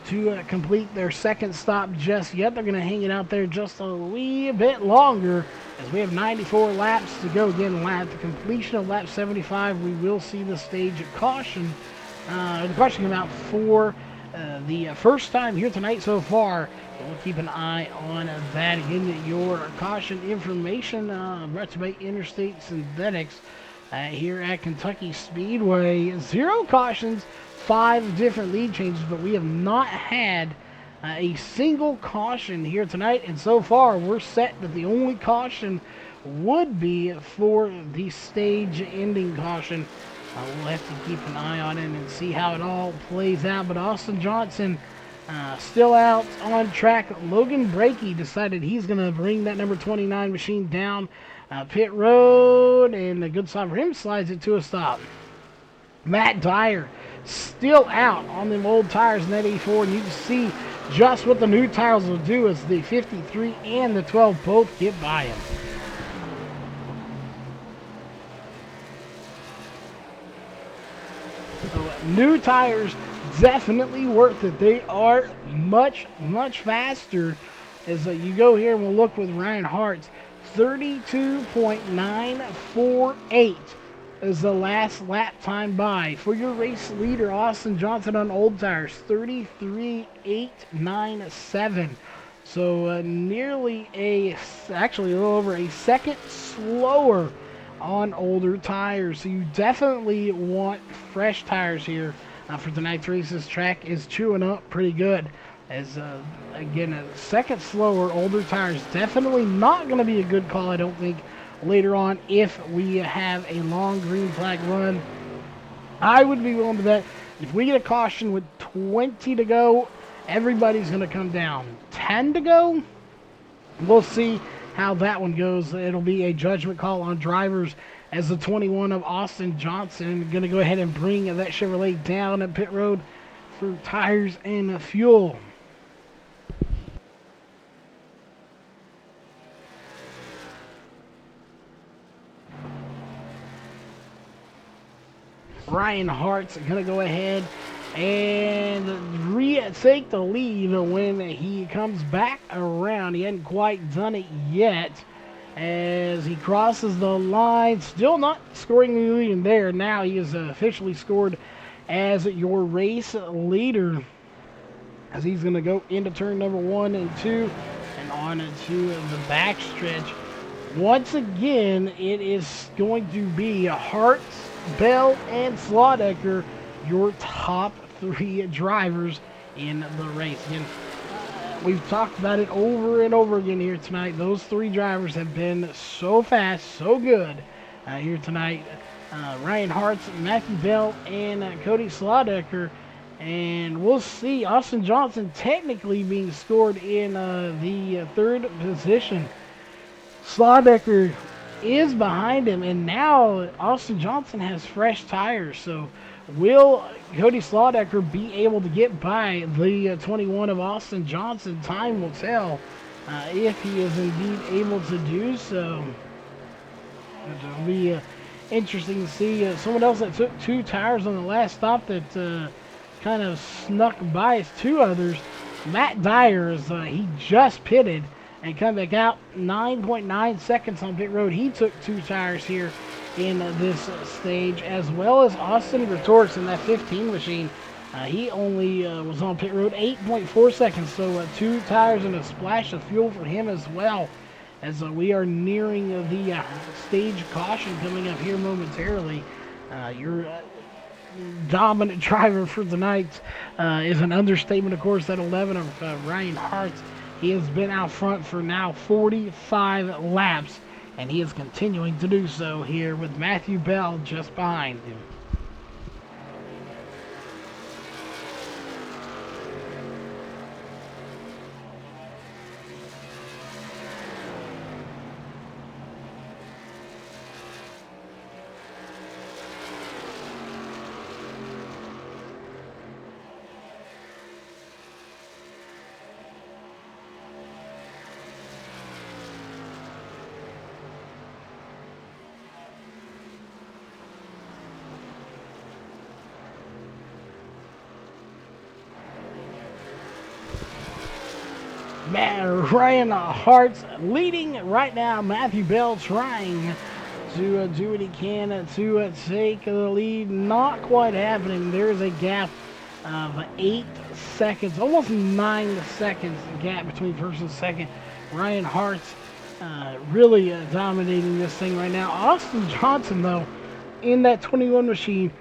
to complete their 2nd stop just yet. They're going to hang it out there just a wee bit longer, as we have 94 laps to go. Again, at the completion of lap 75, we will see the stage caution. The caution come out for the first time here tonight so far. So we'll keep an eye on that. Again, your caution information brought to you by Interstate Synthetics here at Kentucky Speedway. 0 cautions, 5 different lead changes, but we have not had a single caution here tonight, and so far we're set that the only caution would be for the stage ending caution. We'll have to keep an eye on it and see how it all plays out. But Austin Johnson still out on track. Logan Brakey decided he's going to bring that number 29 machine down pit road, and a good stop for him, slides it to a stop. Matt Dyer still out on them old tires in that 84, and you can see just what the new tires will do as the 53 and the 12 both get by him. So, new tires definitely worth it. They are much, much faster. As you go here and we'll look with Ryan Hart's 32.948 is the last lap time by. For your race leader, Austin Johnson on old tires, 33.897. So nearly actually a little over a second slower on older tires. So you definitely want fresh tires here for tonight's race. This track is chewing up pretty good. As again, a second slower, older tires, definitely not going to be a good call, I don't think, later on if we have a long green flag run. I would be willing to bet if we get a caution with 20 to go, everybody's going to come down. 10 to go, we'll see how that one goes. It'll be a judgment call on drivers, as the 21 of Austin Johnson going to go ahead and bring that Chevrolet down at pit road for tires and fuel. Ryan Hart's going to go ahead and retake the lead when he comes back around. He hadn't quite done it yet as he crosses the line. Still not scoring the lead in there. Now he is officially scored as your race leader, as he's going to go into turn number 1 and 2 and on into the backstretch. Once again, it is going to be Hart, Bell, and Slaudecker, your top 3 drivers in the race. Again, we've talked about it over and over again here tonight. Those 3 drivers have been so fast, so good here tonight. Ryan Hart, Matthew Bell, and Cody Slaudecker. And we'll see Austin Johnson technically being scored in the 3rd position. Slaudecker is behind him, and now Austin Johnson has fresh tires. So will Cody Slaudecker be able to get by the 21 of Austin Johnson? Time will tell if he is indeed able to do so. It'll be interesting to see. Someone else that took 2 tires on the last stop that kind of snuck by his 2 others. Matt Dyer, he just pitted, and come back out. 9.9 seconds on pit road. He took 2 tires here in this stage, as well as Austin Retorts in that 15 machine. He only was on pit road 8.4 seconds, so 2 tires and a splash of fuel for him as well. As we are nearing the stage caution coming up here momentarily. Your dominant driver for the night is an understatement, of course. That 11 of Ryan Hart. He has been out front for now 45 laps, and he is continuing to do so here with Matthew Bell just behind him. Ryan Hart's leading right now. Matthew Bell trying to do what he can to take the lead. Not quite happening. There's a gap of 8 seconds, almost 9 seconds gap between first and second. Ryan Hart really dominating this thing right now. Austin Johnson, though, in that 21 machine,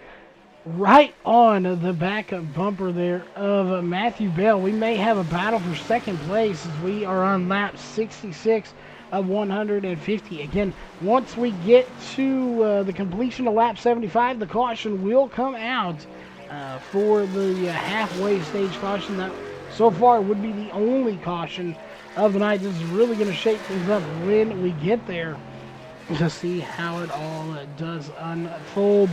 right on the back bumper there of Matthew Bell. We may have a battle for second place as we are on lap 66 of 150. Again, once we get to the completion of lap 75, the caution will come out for the halfway stage caution. That so far would be the only caution of the night. This is really going to shake things up when we get there to see how it all does unfold.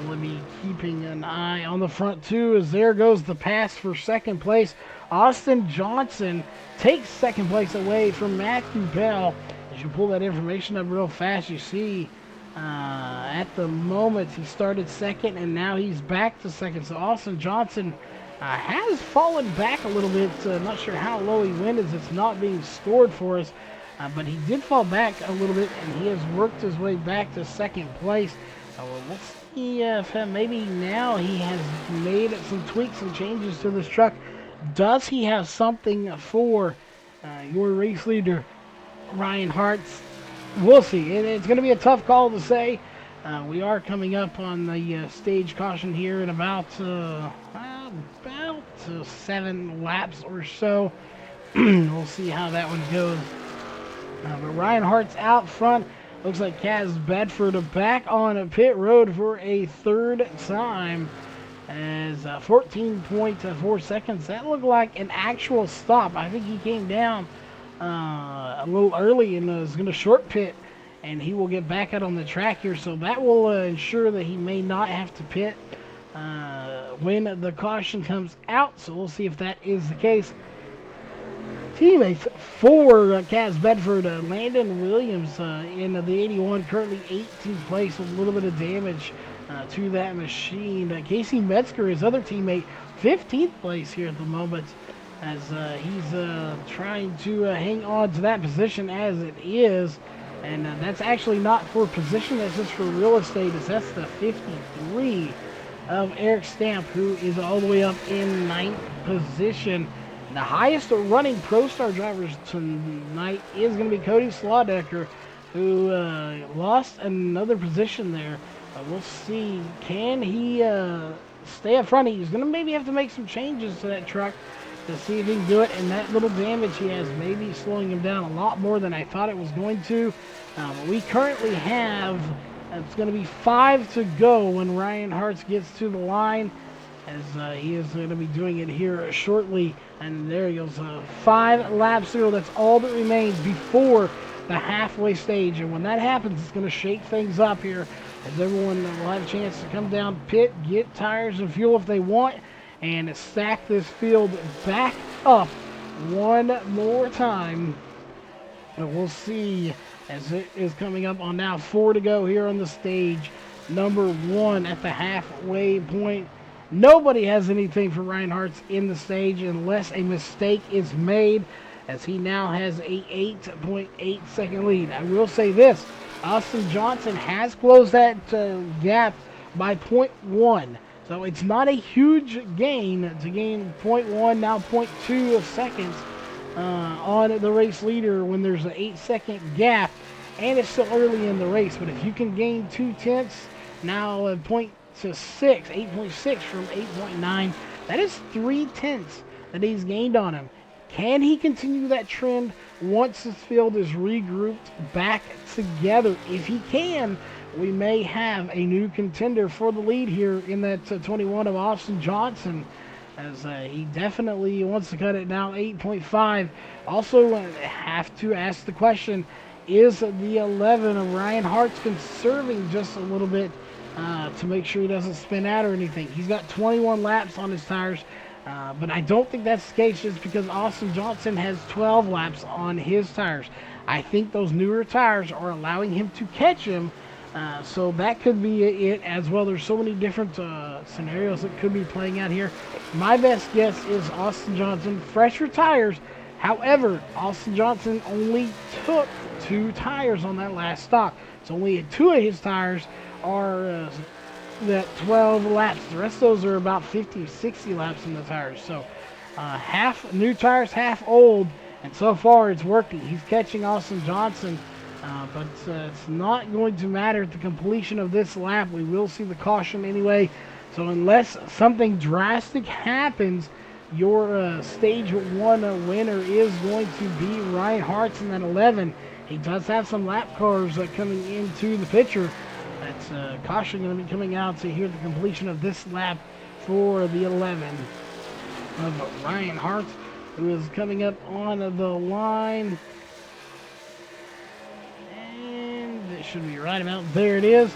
We'll be keeping an eye on the front too, as there goes the pass for second place. Austin Johnson takes second place away from Matthew Bell. As you pull that information up real fast, you see at the moment he started second and now he's back to second. So Austin Johnson has fallen back a little bit. Not sure how low he went, as it's not being scored for us. But he did fall back a little bit, and he has worked his way back to second place. We'll see if maybe now he has made some tweaks and changes to this truck. Does he have something for your race leader, Ryan Hart? We'll see. It's going to be a tough call to say. We are coming up on the stage caution here in about 7 laps or so. We'll see how that one goes. But Ryan Hart's out front. Looks like Kaz Bedford back on pit road for a third time. As 14.4 seconds. That looked like an actual stop. I think he came down a little early and is going to short pit. And he will get back out on the track here. So that will ensure that he may not have to pit when the caution comes out. So we'll see if that is the case. Teammates for Kaz Bedford, Landon Williams in the 81, currently 18th place with a little bit of damage to that machine. Casey Metzger, his other teammate, 15th place here at the moment, as he's trying to hang on to that position as it is. And that's actually not for position, that's just for real estate, as that's the 53 of Eric Stamp, who is all the way up in 9th position. The highest running Pro Star drivers tonight is going to be Cody Slawdecker, who lost another position there. We'll see. Can he stay up front? He's going to maybe have to make some changes to that truck to see if he can do it. And that little damage he has maybe slowing him down a lot more than I thought it was going to. We currently have, it's going to be 5 to go when Ryan Hart gets to the line, as he is going to be doing it here shortly. And there he goes, 5 laps to go. That's all that remains before the halfway stage. And when that happens, it's going to shake things up here, as everyone will have a chance to come down pit, get tires and fuel if they want, and stack this field back up one more time. And we'll see, as it is coming up on now 4 to go here on the stage. Number 1 at the halfway point. Nobody has anything for Ryan Hart in the stage unless a mistake is made. as he now has a 8.8-second lead. I will say this, Austin Johnson has closed that gap by point 0.1. So it's not a huge gain to gain point 0.1, now point 0.2 of seconds on the race leader when there's an 8-second gap, and it's still early in the race. But if you can gain 0.2, now a point to 6, 8.6 from 8.9, that is 0.3 that he's gained on him. Can he continue that trend once this field is regrouped back together? If he can, we may have a new contender for the lead here in that 21 of Austin Johnson, as he definitely wants to cut it down 8.5. Also, have to ask the question, is the 11 of Ryan Hart's conserving just a little bit to make sure he doesn't spin out or anything? He's got 21 laps on his tires, but I don't think that's the case just because Austin Johnson has 12 laps on his tires. I think those newer tires are allowing him to catch him, so that could be it as well. There's so many different scenarios that could be playing out here. My best guess is Austin Johnson, fresher tires. However, Austin Johnson only took 2 tires on that last stop. So only 2 of his tires are that 12 laps. The rest of those are about 50, 60 laps in the tires. So half new tires, half old. And so far it's working. He's catching Austin Johnson. But it's not going to matter at the completion of this lap. We will see the caution anyway. So unless something drastic happens, your stage 1 winner is going to be Ryan Hartz in that 11. He does have some lap cars coming into the picture. That's caution going to be coming out to hear the completion of this lap for the 11 of Ryan Hartz, who is coming up on the line. It should be right about there. It is.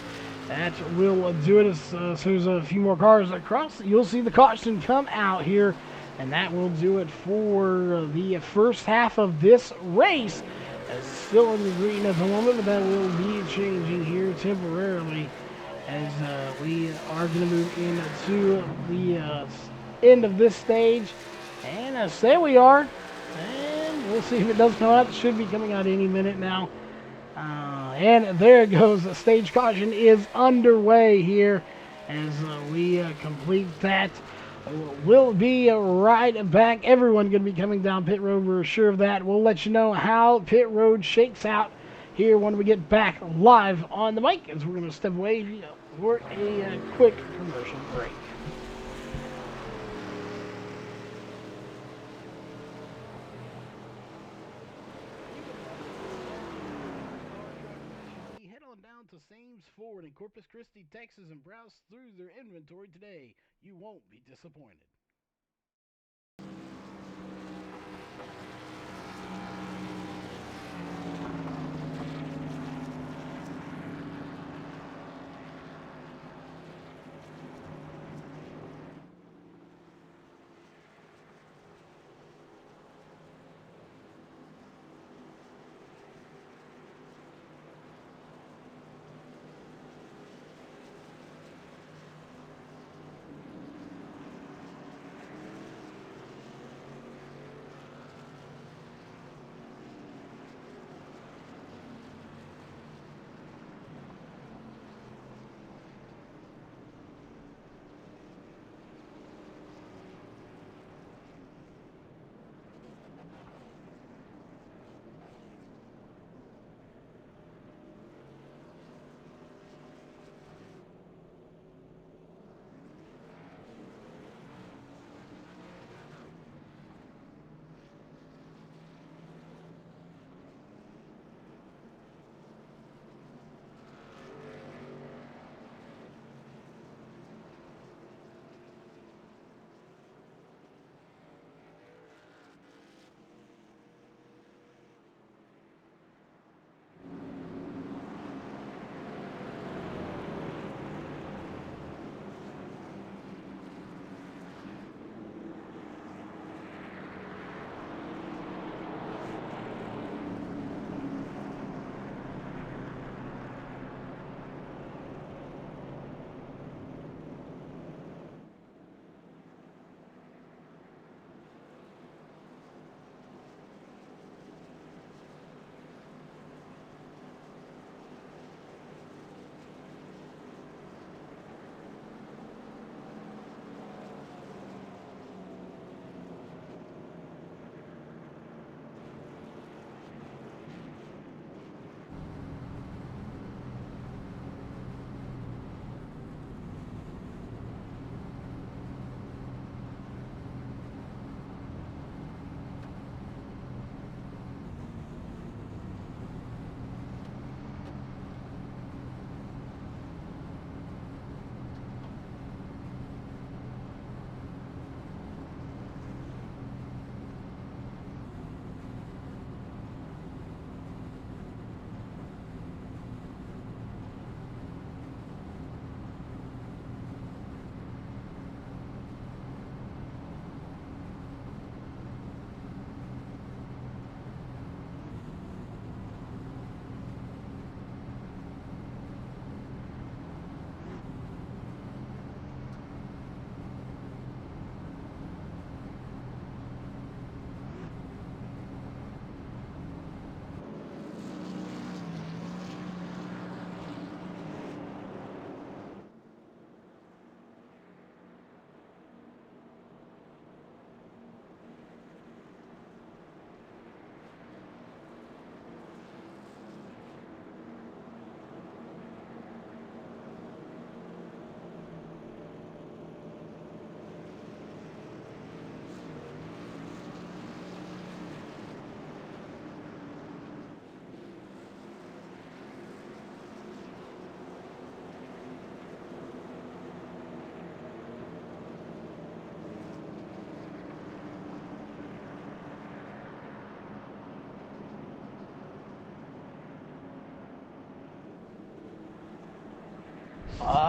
That will do it as soon as a few more cars across. You'll see the caution come out here, and that will do it for the first half of this race. Still in the green at the moment, but that will be changing here temporarily as we are going to move into the end of this stage. And there we are. And we'll see if it does come out. It should be coming out any minute now. And there it goes. The stage caution is underway here as we complete that. We'll be right back. Everyone going to be coming down pit road. We're sure of that. We'll let you know how pit road shakes out here when we get back live on the mic, as we're going to step away for a quick commercial break. To Sames Ford in Corpus Christi, Texas, and browse through their inventory today. You won't be disappointed.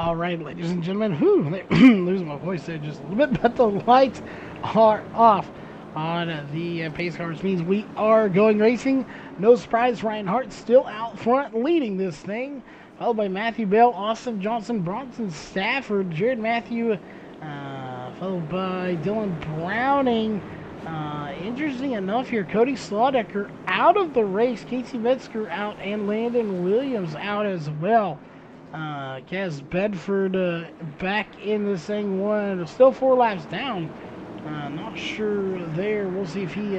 All right, ladies and gentlemen, losing my voice there just a little bit, but the lights are off on the pace car, which means we are going racing. No surprise, Ryan Hart still out front leading this thing, followed by Matthew Bell, Austin Johnson, Bronson Stafford, Jared Matthew, followed by Dylan Browning. Interesting enough here, Cody Slaudecker out of the race, Casey Metzger out, and Landon Williams out as well. Kaz Bedford back in this thing, still 4 laps down. Not sure there. We'll see if he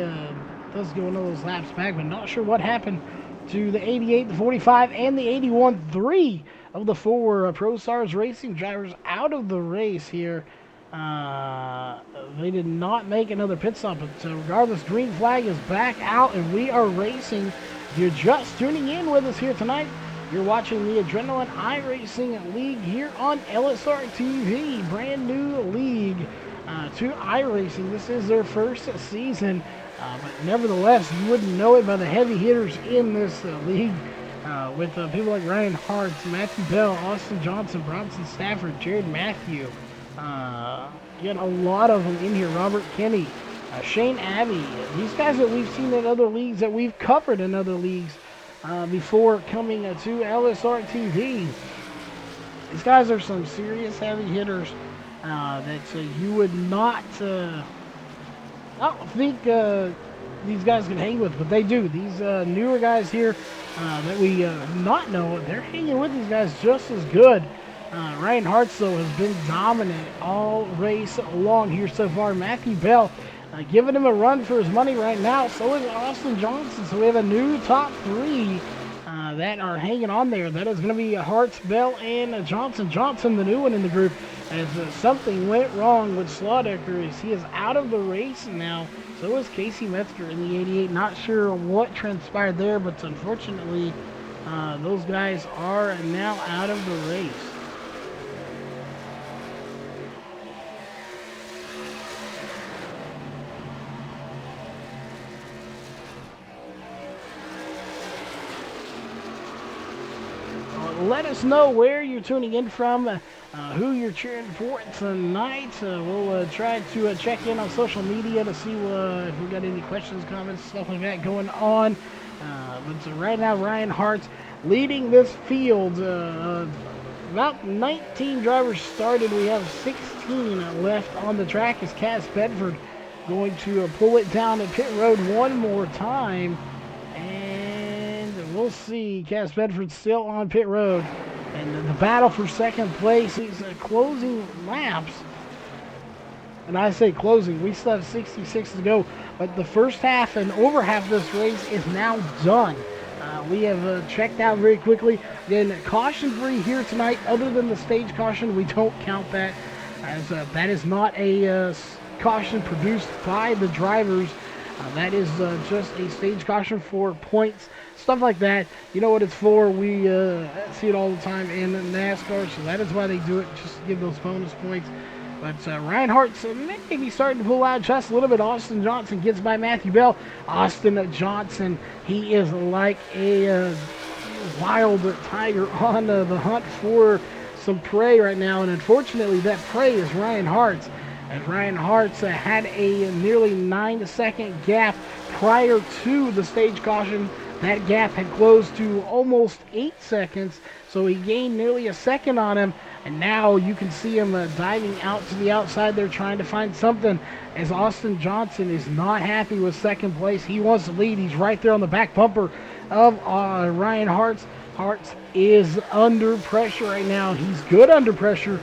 does go another those laps back, but not sure what happened to the 88, the 45, and the 81. 3 of the 4 Pro Stars Racing drivers out of the race here. They did not make another pit stop, but regardless, green flag is back out, and we are racing. If you're just tuning in with us here tonight, you're watching the Adrenaline iRacing League here on LSR TV, brand new league to iRacing. This is their first season, but nevertheless, you wouldn't know it by the heavy hitters in this league, with people like Ryan Hart, Matthew Bell, Austin Johnson, Bronson Stafford, Jared Matthew. You got a lot of them in here. Robert Kenny, Shane Abbey. These guys that we've seen in other leagues, that we've covered in other leagues before coming to LSR TV. These guys are some serious heavy hitters that you would not I don't think these guys can hang with, but they do. These newer guys here that we not know, they're hanging with these guys just as good. Ryan Hart, though, has been dominant all race long here so far. Matthew Bell giving him a run for his money right now. So is Austin Johnson. So we have a new top 3 that are hanging on there. That is going to be Hart, Bell, and Johnson. Johnson, the new one in the group, as something went wrong with Slaudecker. He is out of the race now. So is Casey Metzger in the 88. Not sure what transpired there, but unfortunately, those guys are now out of the race. Let us know where you're tuning in from, who you're cheering for tonight. We'll try to check in on social media to see if we've got any questions, comments, stuff like that going on. But right now, Ryan Hart's leading this field. About 19 drivers started. We have 16 left on the track. Is Kaz Bedford going to pull it down at pit road one more time? We'll see. Kaz Bedford still on pit road. And the battle for second place is closing laps. And I say closing. We still have 66 to go. But the first half and over half of this race is now done. We have checked out very quickly. Again, caution free here tonight. Other than the stage caution, we don't count that, as that is not a caution produced by the drivers. That is just a stage caution for points, stuff like that. You know what it's for. We see it all the time in NASCAR, so that is why they do it, just to give those bonus points. But Ryan Hart's maybe starting to pull out just a little bit. Austin Johnson gets by Matthew Bell. Austin Johnson, he is like a wild tiger on the hunt for some prey right now, and unfortunately that prey is Ryan Hart's. As Ryan Hart's had a nearly 9-second gap prior to the stage caution. That gap had closed to almost 8 seconds, so he gained nearly a second on him. And now you can see him diving out to the outside there, trying to find something, as Austin Johnson is not happy with second place. He wants to lead. He's right there on the back bumper of Ryan Hart's. Hart's is under pressure right now. He's good under pressure.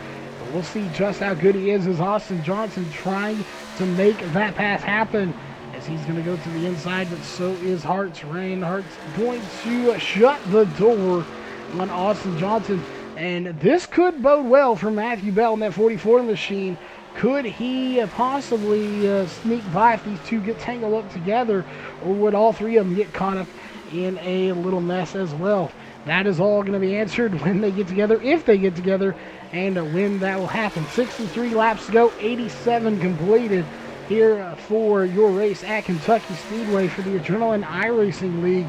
We'll see just how good he is as Austin Johnson trying to make that pass happen, as he's going to go to the inside, but so is Hart's. Ryan Hart's going to shut the door on Austin Johnson, and this could bode well for Matthew Bell in that 44 machine. Could he possibly sneak by if these two get tangled up together, or would all three of them get caught up in a little mess as well? That is all going to be answered when they get together, if they get together, and when that will happen. 63 laps to go, 87 completed here for your race at Kentucky Speedway for the Adrenaline iRacing League.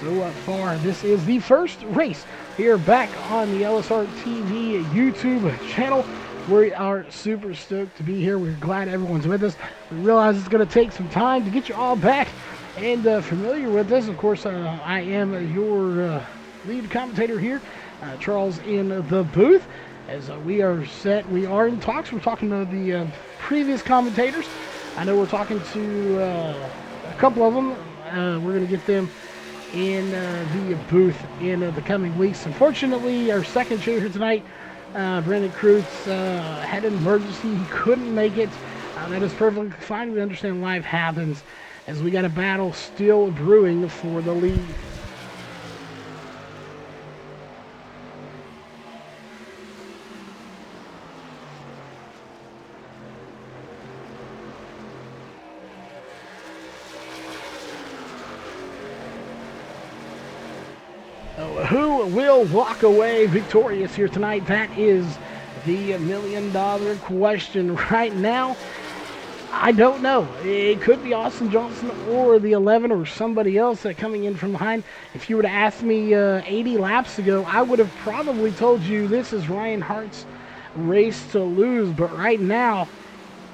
So far, this is the first race here back on the LSR TV YouTube channel. We are super stoked to be here. We're glad everyone's with us. We realize it's going to take some time to get you all back and familiar with this. Of course, I am your lead commentator here, Charles, in the booth. As we are set, we are in talks. We're talking to the previous commentators. I know we're talking to a couple of them. We're going to get them in the booth in the coming weeks. Unfortunately, our second chair here tonight, Brandon Cruz, had an emergency. He couldn't make it. That is perfectly fine. We understand life happens, as we got a battle still brewing for the lead. Who will walk away victorious here tonight? That is the million-dollar question right now. I don't know. It could be Austin Johnson or the 11 or somebody else coming in from behind. If you were to ask me 80 laps ago, I would have probably told you this is Ryan Hart's race to lose. But right now,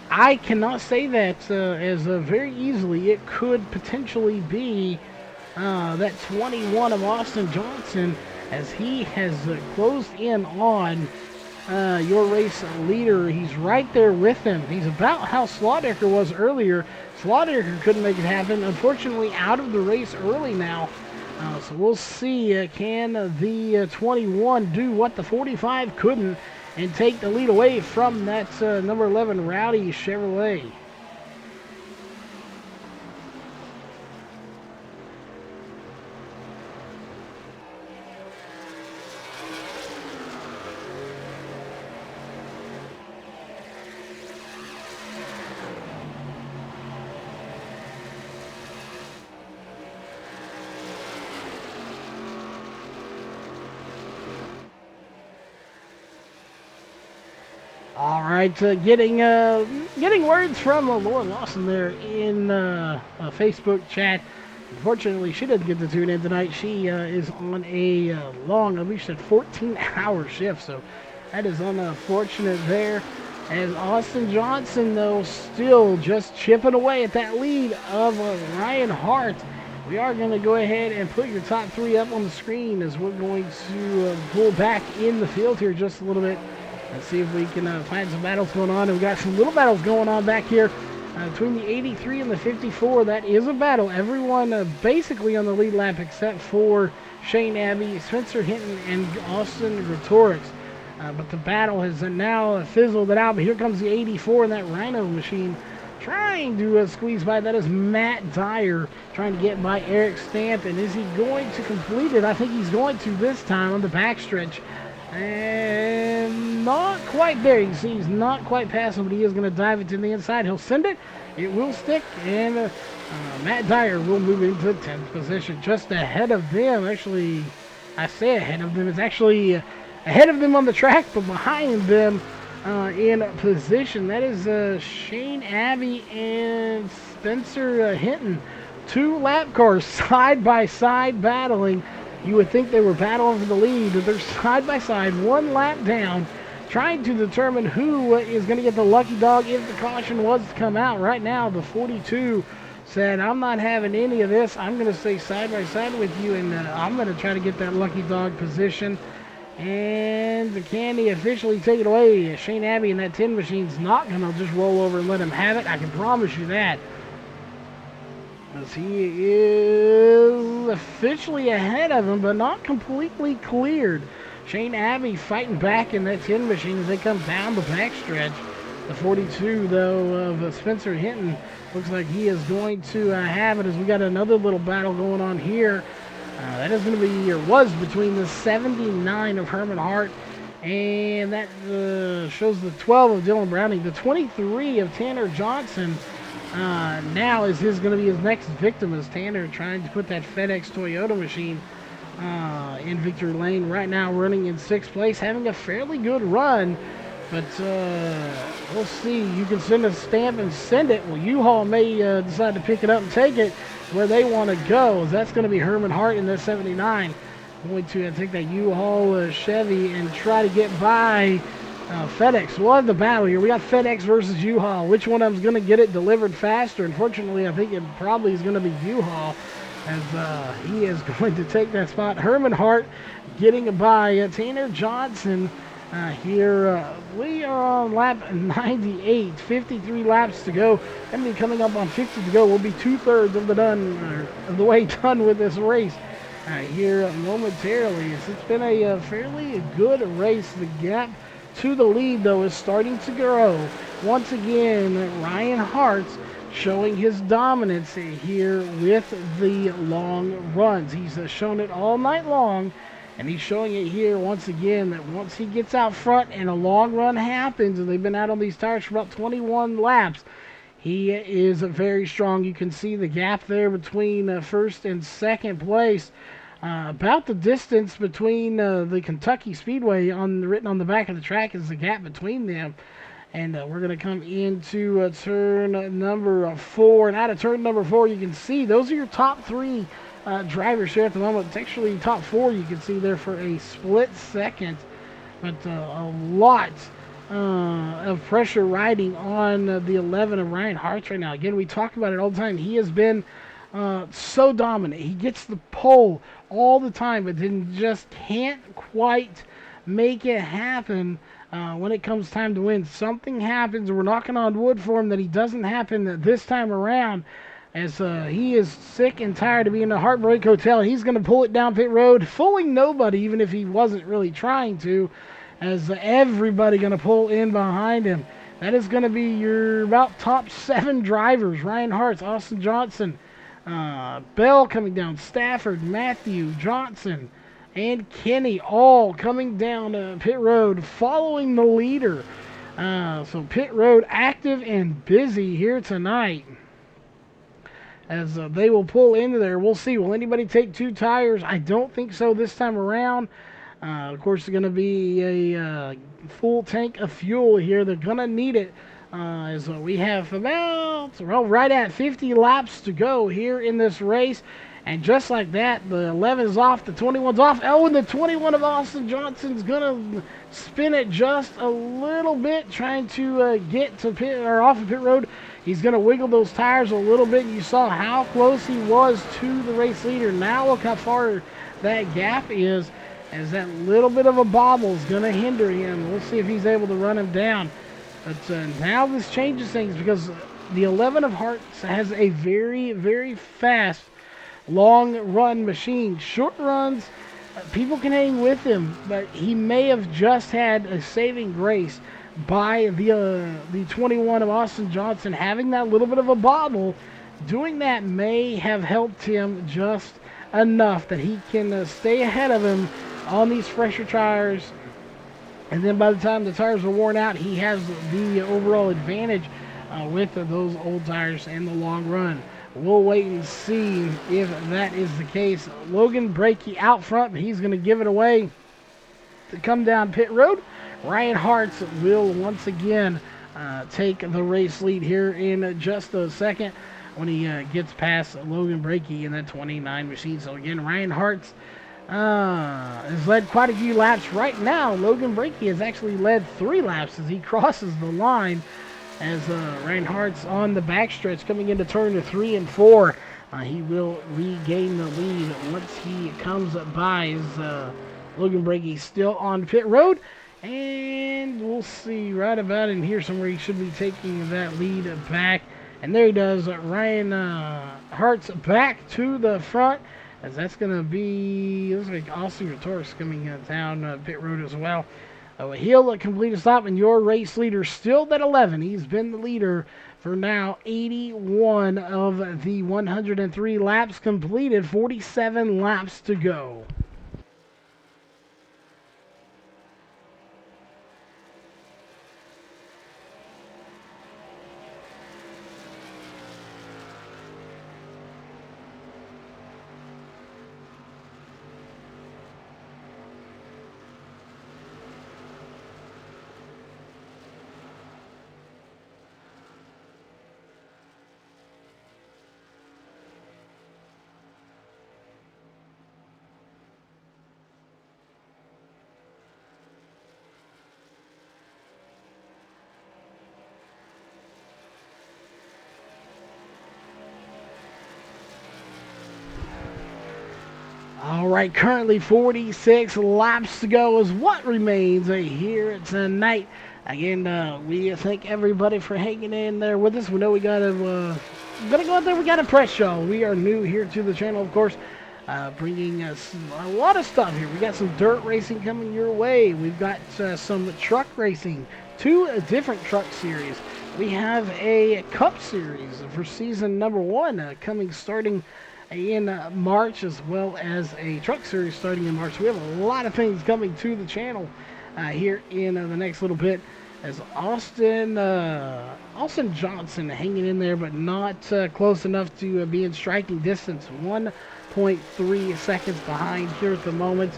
I cannot say that as very easily. It could potentially be that 21 of Austin Johnson, as he has closed in on your race leader. He's right there with him. He's about how Slaughter was earlier. Slaughter couldn't make it happen. Unfortunately, out of the race early now. So we'll see, can the 21 do what the 45 couldn't and take the lead away from that number 11 Rowdy Chevrolet. All right, getting words from Laura Lawson there in a Facebook chat. Unfortunately, she doesn't get to tune in tonight. She is on a long, I believe she said 14-hour shift, so that is unfortunate there. As Austin Johnson, though, still just chipping away at that lead of Ryan Hart. We are going to go ahead and put your top three up on the screen as we're going to pull back in the field here just a little bit. Let's see if we can find some battles going on. And we've got some little battles going on back here between the 83 and the 54. That is a battle. Everyone basically on the lead lap except for Shane Abbey, Spencer Hinton, and Austin Gretorix. But the battle has now fizzled it out. But here comes the 84 in that Rhino machine trying to squeeze by. That is Matt Dyer trying to get by Eric Stamp. And is he going to complete it? I think he's going to this time on the backstretch. And not quite there. You can see he's not quite passing, but he is going to dive it to the inside. He'll send it. It will stick. And Matt Dyer will move into 10th position. Just ahead of them. Actually, I say ahead of them. It's actually ahead of them on the track, but behind them in position. That is Shane Abbey and Spencer Hinton. Two lap cars side by side battling. You would think they were battling for the lead, but they're side by side, one lap down, trying to determine who is going to get the lucky dog if the caution was to come out. Right now, the 42 said, I'm not having any of this. I'm going to stay side by side with you, and I'm going to try to get that lucky dog position. And can he officially take it away? Shane Abbey in that 10 machine's not going to just roll over and let him have it. I can promise you that. As he is officially ahead of him, but not completely cleared. Shane Abbey fighting back in that 10 machine as they come down the backstretch. The 42, though, of Spencer Hinton looks like he is going to have it as we got another little battle going on here. That is going to be, or was, between the 79 of Herman Hart, and that shows the 12 of Dylan Browning. The 23 of Tanner Johnson now is going to be his next victim, as Tanner trying to put that FedEx Toyota machine in victory lane. Right now running in 6th place, having a fairly good run, but we'll see. You can send a stamp and send it. Well, U-Haul may decide to pick it up and take it. where they want to go. That's going to be Herman Hart in the 79. Going to take that U-Haul Chevy and try to get by FedEx. We'll have the battle here. We got FedEx versus U-Haul. Which one of them's going to get it delivered faster? Unfortunately, I think it probably is going to be U-Haul, as he is going to take that spot. Herman Hart getting by Tanner Johnson. Here we are on lap 98, 53 laps to go. Going to be coming up on 50 to go. We'll be 2/3 of the way done with this race. Here momentarily. It's been a fairly good race. The gap to the lead, though, is starting to grow. Once again, Ryan Hart's showing his dominance here with the long runs. He's shown it all night long, and he's showing it here once again that once he gets out front and a long run happens, and they've been out on these tires for about 21 laps, he is very strong. You can see the gap there between first and second place. About the distance between the Kentucky Speedway written on the back of the track is the gap between them. And we're going to come into turn number 4. And out of turn number 4, you can see those are your top 3 drivers here at the moment. It's actually top 4 you can see there for a split second. But a lot of pressure riding on the 11 of Ryan Hart right now. Again, we talk about it all the time. He has been so dominant. He gets the pole all the time, but then just can't quite make it happen when it comes time to win. Something happens, and we're knocking on wood for him that he doesn't happen this time around, as he is sick and tired of being in a Heartbreak Hotel. He's going to pull it down pit road, fooling nobody, even if he wasn't really trying to, as everybody going to pull in behind him. That is going to be your about top 7 drivers. Ryan Hart, Austin Johnson, Bell coming down, Stafford, Matthew, Johnson, and Kenny all coming down pit road following the leader. So pit road active and busy here tonight, as they will pull into there. We'll see. Will anybody take 2 tires? I don't think so this time around. Of course, it's going to be a full tank of fuel here. They're going to need it. As we have about right at 50 laps to go here in this race. And just like that, the 11 is off, the 21's off. Oh, and the 21 of Austin Johnson's going to spin it just a little bit, trying to get to pit or off of pit road. He's going to wiggle those tires a little bit. You saw how close he was to the race leader. Now look how far that gap is, as that little bit of a bobble is going to hinder him. We'll see if he's able to run him down. But now this changes things, because the 11 of Hearts has a very, very fast long run machine. Short runs, people can hang with him, but he may have just had a saving grace by the 21 of Austin Johnson having that little bit of a bobble. Doing that may have helped him just enough that he can stay ahead of him on these fresher tires. And then by the time the tires are worn out, he has the overall advantage with those old tires and the long run. We'll wait and see if that is the case. Logan Brakey out front, but he's going to give it away to come down pit road. Ryan Hartz will once again take the race lead here in just a second when he gets past Logan Brakey in that 29 machine. So again, Ryan Hartz has led quite a few laps right now. Logan Brakey has actually led 3 laps as he crosses the line, as Ryan Hart's on the backstretch coming into turn 3 and 4. He will regain the lead once he comes by, as Logan Brakey still on pit road. And we'll see right about in here somewhere he should be taking that lead back. And there he does. Ryan Hart's back to the front, as that's going to be, looks like Austin Torres coming down pit road as well. He'll complete a stop, and your race leader still at 11. He's been the leader for now 81 of the 103 laps completed, 47 laps to go. right, currently 46 laps to go is what remains here tonight. Again, we thank everybody for hanging in there with us. We know we gotta go out there. We gotta press y'all. We are new here to the channel, of course, bringing us a lot of stuff here. We got some dirt racing coming your way. We've got some truck racing, two different truck series. We have a Cup series for season number 1 starting in March, as well as a truck series starting in March. We have a lot of things coming to the channel here in the next little bit, as Austin Johnson hanging in there, but not close enough to be in striking distance. 1.3 seconds behind here at the moment.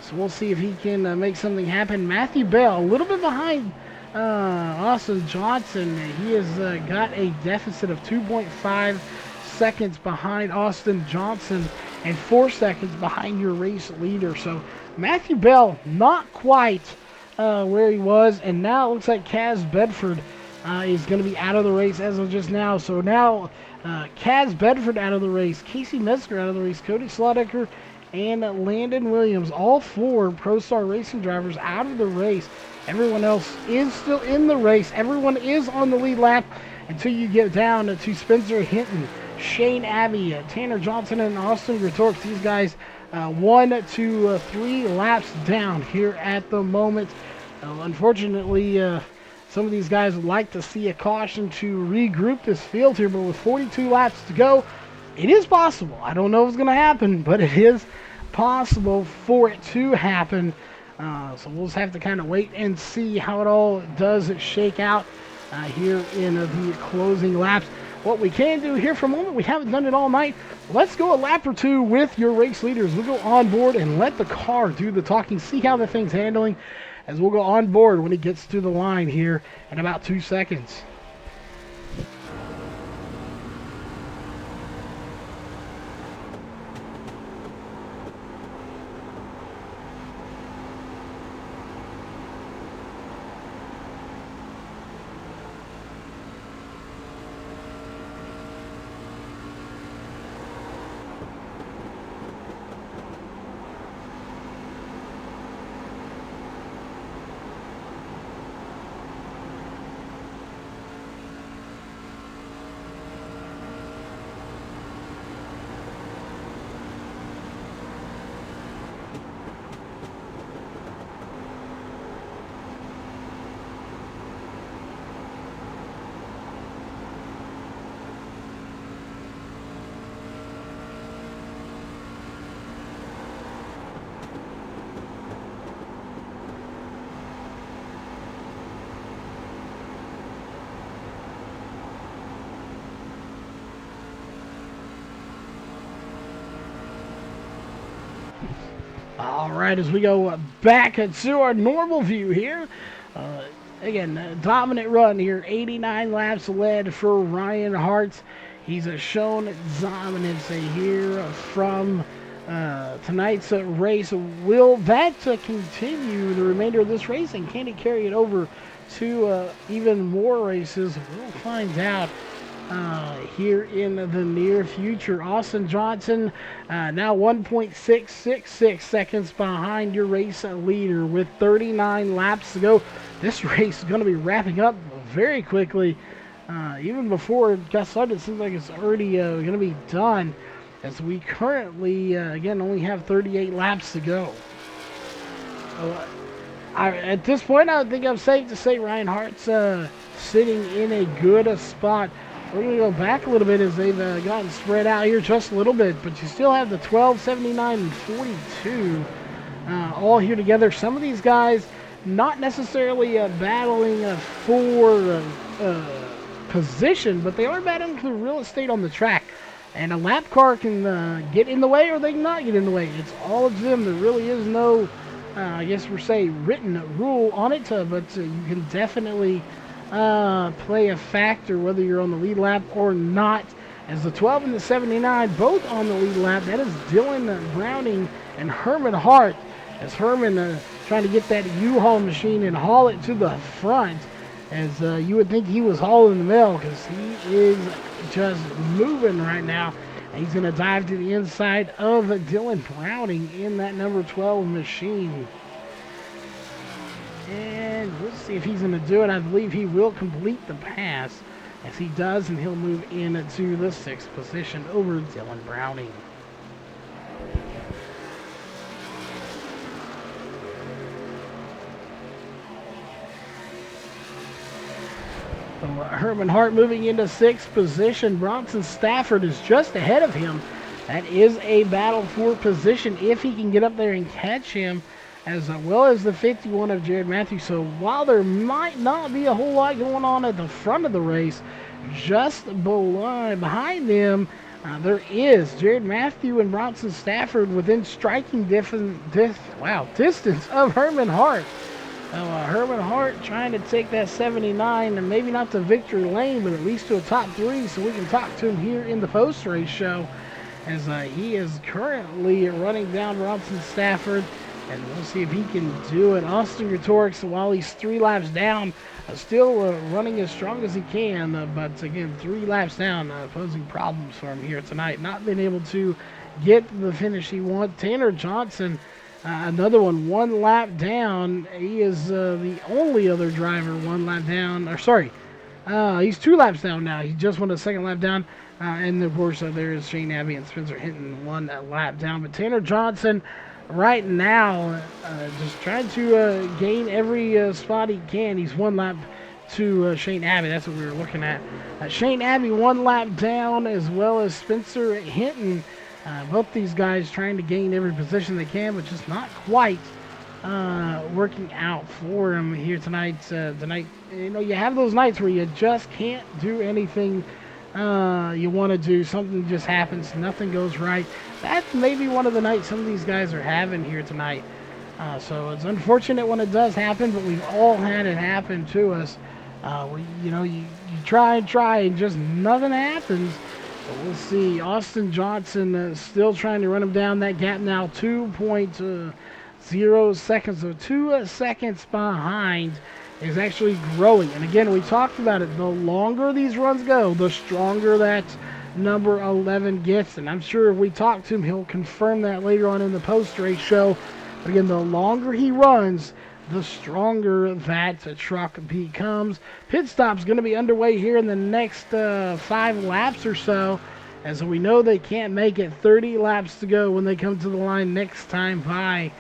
So we'll see if he can make something happen. Matthew Bell, a little bit behind Austin Johnson. He has got a deficit of 2.5 seconds behind Austin Johnson and 4 seconds behind your race leader. So Matthew Bell not quite where he was, and now it looks like Kaz Bedford is going to be out of the race as of just now. So now Kaz Bedford out of the race, Casey Metzger out of the race, Cody Slaudecker and Landon Williams, all 4 ProStar Racing drivers out of the race. Everyone else is still in the race. Everyone is on the lead lap until you get down to Spencer Hinton, Shane Abbey, Tanner Johnson, and Austin Gretorks. These guys 1, 2, 3 laps down here at the moment. Unfortunately, some of these guys would like to see a caution to regroup this field here, but with 42 laps to go, it is possible. I don't know if it's going to happen, but it is possible for it to happen. So we'll just have to kind of wait and see how it all does shake out here in the closing laps. What we can do here for a moment, we haven't done it all night. Let's go a lap or two with your race leaders. We'll go on board and let the car do the talking, see how the thing's handling, as we'll go on board when it gets to the line here in about 2 seconds. All right, as we go back to our normal view here, again, dominant run here, 89 laps led for Ryan Hart. He's shown dominance here from tonight's race. Will that continue the remainder of this race, and can he carry it over to even more races? We'll find out here in the near future. Austin Johnson now 1.666 seconds behind your race leader with 39 laps to go. This race is going to be wrapping up very quickly. Even before it got started, it seems like it's already going to be done, as we currently again only have 38 laps to go. So, at this point, I think I'm safe to say Ryan Hart's sitting in a good spot. We're going to go back a little bit as they've gotten spread out here just a little bit, but you still have the 12, 79, and 42 all here together. Some of these guys not necessarily battling for position, but they are battling for real estate on the track. And a lap car can get in the way, or they can not get in the way. It's all of them. There really is no, I guess we're saying, written rule on it, but you can definitely play a factor whether you're on the lead lap or not. As the 12 and the 79 both on the lead lap, that is Dylan Browning and Herman Hart, as Herman trying to get that U-Haul machine and haul it to the front, as you would think he was hauling the mail, because he is just moving right now. He's going to dive to the inside of Dylan Browning in that number 12 machine. And we'll see if he's going to do it. I believe he will complete the pass. As he does, and he'll move into the 6th position over Dylan Browning. So Herman Hart moving into 6th position. Bronson Stafford is just ahead of him. That is a battle for position if he can get up there and catch him, as well as the 51 of Jared Matthews. So while there might not be a whole lot going on at the front of the race, just behind them, there is Jared Matthew and Bronson Stafford within striking distance of Herman Hart. Herman Hart trying to take that 79, and maybe not to victory lane, but at least to a top 3, so we can talk to him here in the post-race show, as he is currently running down Bronson Stafford, and we'll see if he can do it. Austin Gretorix, while he's 3 laps down, still running as strong as he can, but again, 3 laps down, posing problems for him here tonight. Not being able to get the finish he wants. Tanner Johnson, another one lap down. He is the only other driver 1 lap down. Or sorry, he's 2 laps down now. He just won a 2nd lap down. And of course, there is Shane Abbey and Spencer Hinton 1 lap down. But Tanner Johnson, right now, just trying to gain every spot he can. He's 1 lap to Shane Abbey. That's what we were looking at. Shane Abbey 1 lap down, as well as Spencer Hinton. Both these guys trying to gain every position they can, but just not quite working out for him here tonight. You have those nights where you just can't do anything you want to do. Something just happens. Nothing goes right. That's maybe one of the nights some of these guys are having here tonight. So it's unfortunate when it does happen, but we've all had it happen to us. You try and just nothing happens. But we'll see. Austin Johnson still trying to run him down. That gap now 2.0 seconds. So 2 seconds behind is actually growing. And again, we talked about it. The longer these runs go, the stronger that number 11 gets. And I'm sure if we talk to him, he'll confirm that later on in the post-race show. But again, the longer he runs, the stronger that truck becomes. Pit stop's going to be underway here in the next 5 laps or so, as we know they can't make it. 30 laps to go when they come to the line next time by.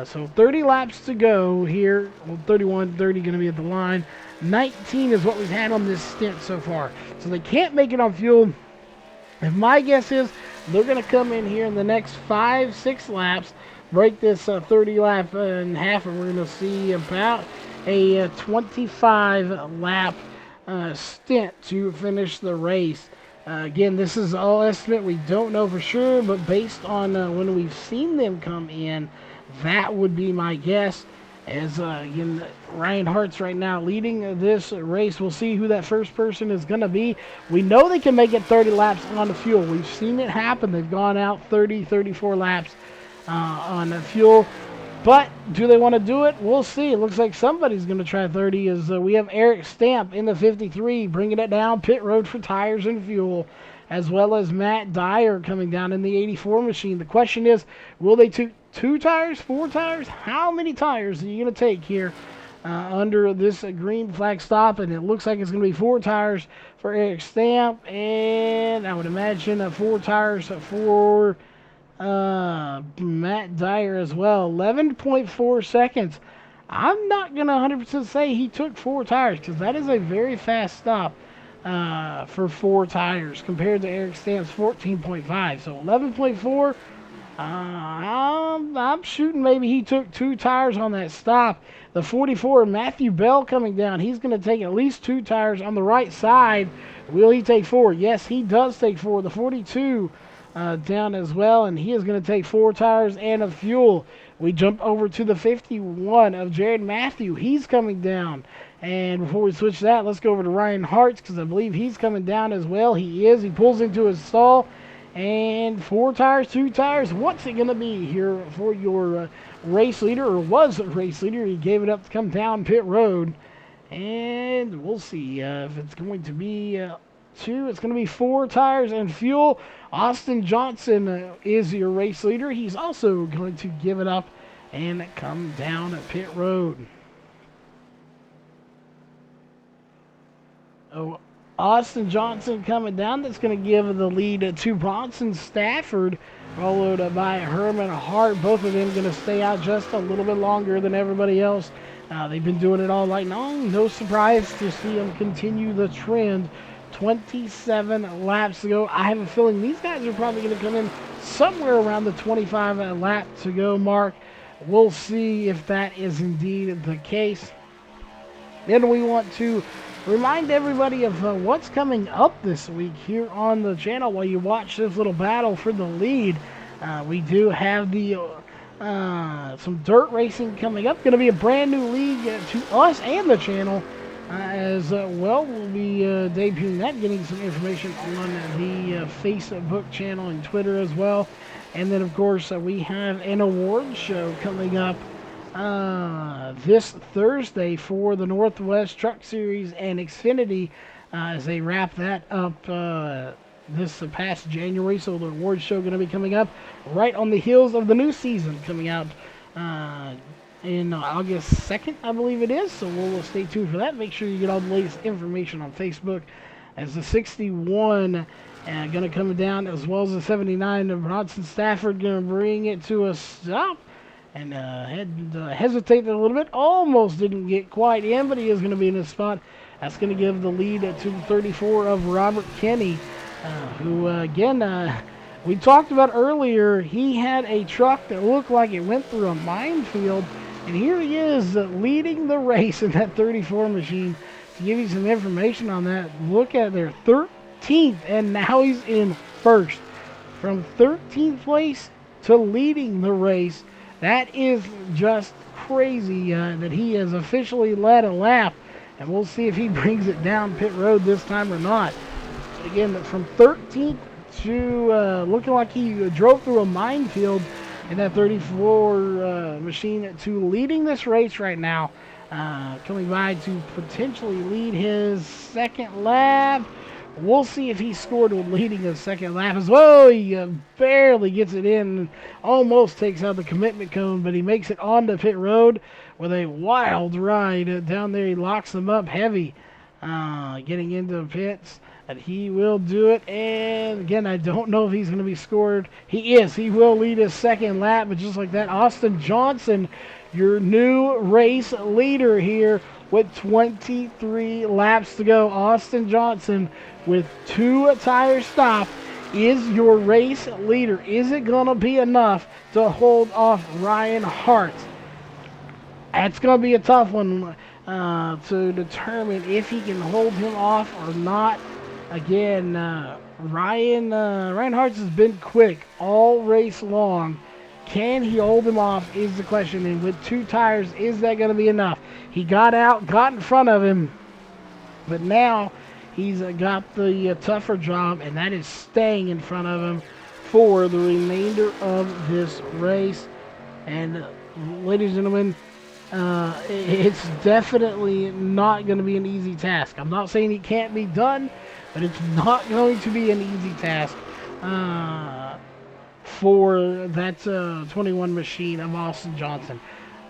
So 30 laps to go here. Well, 31, 30 going to be at the line. 19 is what we've had on this stint so far. So they can't make it on fuel. And my guess is they're going to come in here in the next 5, 6 laps, break this 30 lap in half, and we're going to see about a 25 lap stint to finish the race. Again, this is all estimate. We don't know for sure, but based on when we've seen them come in, that would be my guess. As again, Ryan Hart's right now leading this race. We'll see who that first person is going to be. We know they can make it 30 laps on the fuel. We've seen it happen. They've gone out 30, 34 laps on the fuel. But do they want to do it? We'll see. It looks like somebody's going to try 30. As we have Eric Stamp in the 53 bringing it down pit road for tires and fuel, as well as Matt Dyer coming down in the 84 machine. The question is, will they take 2 tires, 4 tires? How many tires are you going to take here under this green flag stop? And it looks like it's going to be 4 tires for Eric Stamp, and I would imagine 4 tires for Matt Dyer as well. 11.4 seconds. I'm not going to 100% say he took 4 tires, because that is a very fast stop for 4 tires compared to Eric Stamp's 14.5. So 11.4. I'm shooting maybe he took 2 tires on that stop. The 44, Matthew Bell coming down. He's going to take at least 2 tires on the right side. Will he take 4? Yes, he does take 4. The 42 down as well, and he is going to take 4 tires and a fuel. We jump over to the 51 of Jared Matthew. He's coming down. And before we switch that, let's go over to Ryan Hartz, because I believe he's coming down as well. He is. He pulls into his stall. And 4 tires, 2 tires. What's it going to be here for your race leader, or was a race leader? He gave it up to come down pit road. And we'll see if it's going to be 2. It's going to be 4 tires and fuel. Austin Johnson is your race leader. He's also going to give it up and come down pit road. Oh, Austin Johnson coming down. That's going to give the lead to Bronson Stafford, followed by Herman Hart. Both of them going to stay out just a little bit longer than everybody else. They've been doing it all night long. No surprise to see them continue the trend. 27 laps to go. I have a feeling these guys are probably going to come in somewhere around the 25 lap to go mark. We'll see if that is indeed the case. Then we want to remind everybody of what's coming up this week here on the channel while you watch this little battle for the lead. We do have the some dirt racing coming up. Going to be a brand new league to us and the channel as well. We'll be debuting that, getting some information on the Facebook channel and Twitter as well. And then, of course, we have an award show coming up this Thursday for the Northwest Truck Series and Xfinity as they wrap that up this past January. So the award show going to be coming up right on the heels of the new season coming out in August 2nd, I believe it is. So we'll stay tuned for that. Make sure you get all the latest information on Facebook as the 61 going to come down, as well as the 79. Bronson Stafford going to bring it to a stop. And hesitated a little bit. Almost didn't get quite in, but he is going to be in his spot. That's going to give the lead to the 34 of Robert Kenny, who, again, we talked about earlier. He had a truck that looked like it went through a minefield. And here he is leading the race in that 34 machine. To give you some information on that, look at there, 13th, and now he's in first. From 13th place to leading the race. That is just crazy that he has officially led a lap, and we'll see if he brings it down pit road this time or not. Again, from 13th to looking like he drove through a minefield in that 34 machine to leading this race right now, coming by to potentially lead his second lap. We'll see if he scored with leading a second lap as well. He barely gets it in, almost takes out the commitment cone, but he makes it onto pit road with a wild ride down there. He locks them up heavy, getting into the pits, and he will do it. And again, I don't know if he's going to be scored. He is. He will lead his second lap, but just like that, Austin Johnson, your new race leader here with 23 laps to go. Austin Johnson with 2 tires stopped is your race leader. Is it going to be enough to hold off Ryan Hart? That's going to be a tough one to determine if he can hold him off or not. Again, Ryan Hart has been quick all race long. Can he hold him off is the question. And with 2 tires, is that going to be enough? He got out, got in front of him, but now he's got the tougher job, and that is staying in front of him for the remainder of this race. And ladies and gentlemen, it's definitely not going to be an easy task. I'm not saying it can't be done, but it's not going to be an easy task for that 21 machine of Austin Johnson.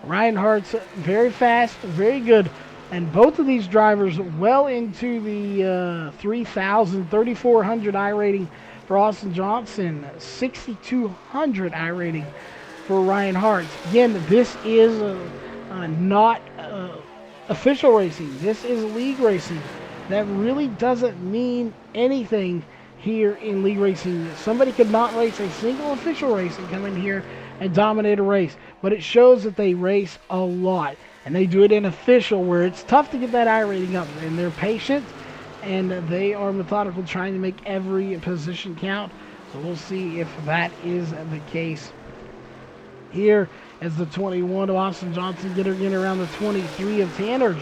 Ryan Hart's very fast, very good, and both of these drivers well into the 3,400 I rating for Austin Johnson, 6,200 I rating for Ryan Hart. Again, this is not official racing. This is league racing. That really doesn't mean anything here in league racing. Somebody could not race a single official race and come in here and dominate a race, but it shows that they race a lot, and they do it in official where it's tough to get that I rating up, and they're patient and they are methodical, trying to make every position count. So we'll see if that is the case here as the 21 of Austin Johnson getting around the 23 of Tanner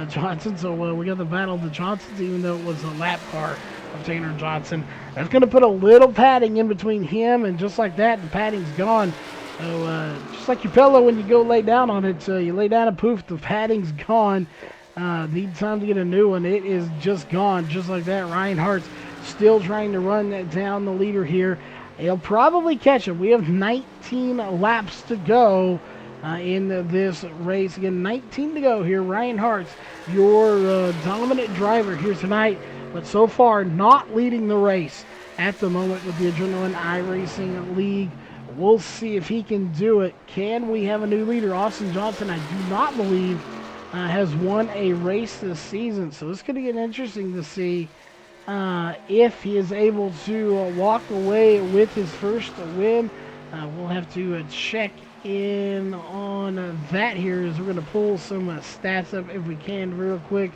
Johnson. So we got the battle of the Johnsons, even though it was a lap car of Tanner Johnson. That's going to put a little padding in between him, and just like that, the padding's gone. So just like your pillow when you go lay down on it, you lay down and poof, the padding's gone. Need time to get a new one. It is just gone, just like that. Ryan Hart's still trying to run down the leader here. He'll probably catch him. We have 19 laps to go in this race. Again, 19 to go here. Ryan Hart's your dominant driver here tonight, but so far not leading the race at the moment with the Adrenaline iRacing League. We'll see if he can do it. Can we have a new leader? Austin Johnson, I do not believe, has won a race this season. So it's going to get interesting to see if he is able to walk away with his first win. We'll have to check in on that here as we're going to pull some stats up if we can real quick.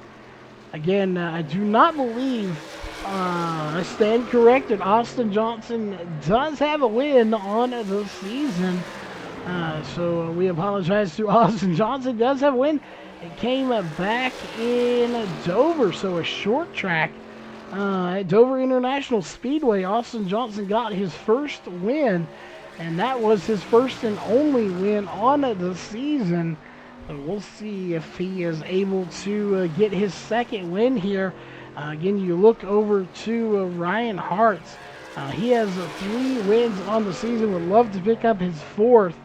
Again, I do not believe, I stand corrected, Austin Johnson does have a win on the season. So we apologize to Austin Johnson. Does have a win. It came back in Dover, so a short track at Dover International Speedway. Austin Johnson got his first win, and that was his first and only win on the season. We'll see if he is able to get his second win here. Again, you look over to Ryan Hart. He has 3 wins on the season. Would love to pick up his 4th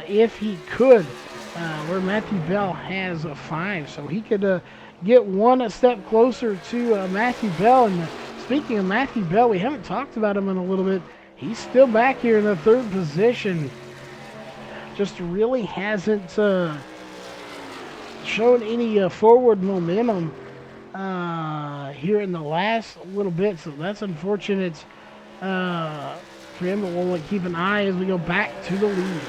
if he could, where Matthew Bell has 5. So he could get one step closer to Matthew Bell. And speaking of Matthew Bell, we haven't talked about him in a little bit. He's still back here in the 3rd position. Just really hasn't shown any forward momentum here in the last little bit, so that's unfortunate for him, but we'll keep an eye as we go back to the lead.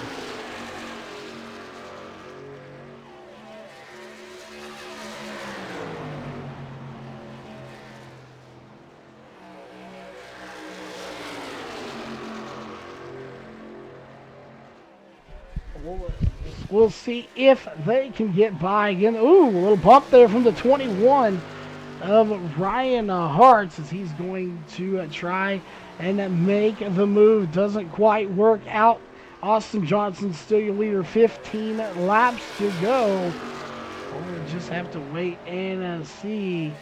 We'll see if they can get by again. Ooh, a little bump there from the 21 of Ryan Hart as he's going to try and make the move. Doesn't quite work out. Austin Johnson still your leader. 15 laps to go. We'll just have to wait and see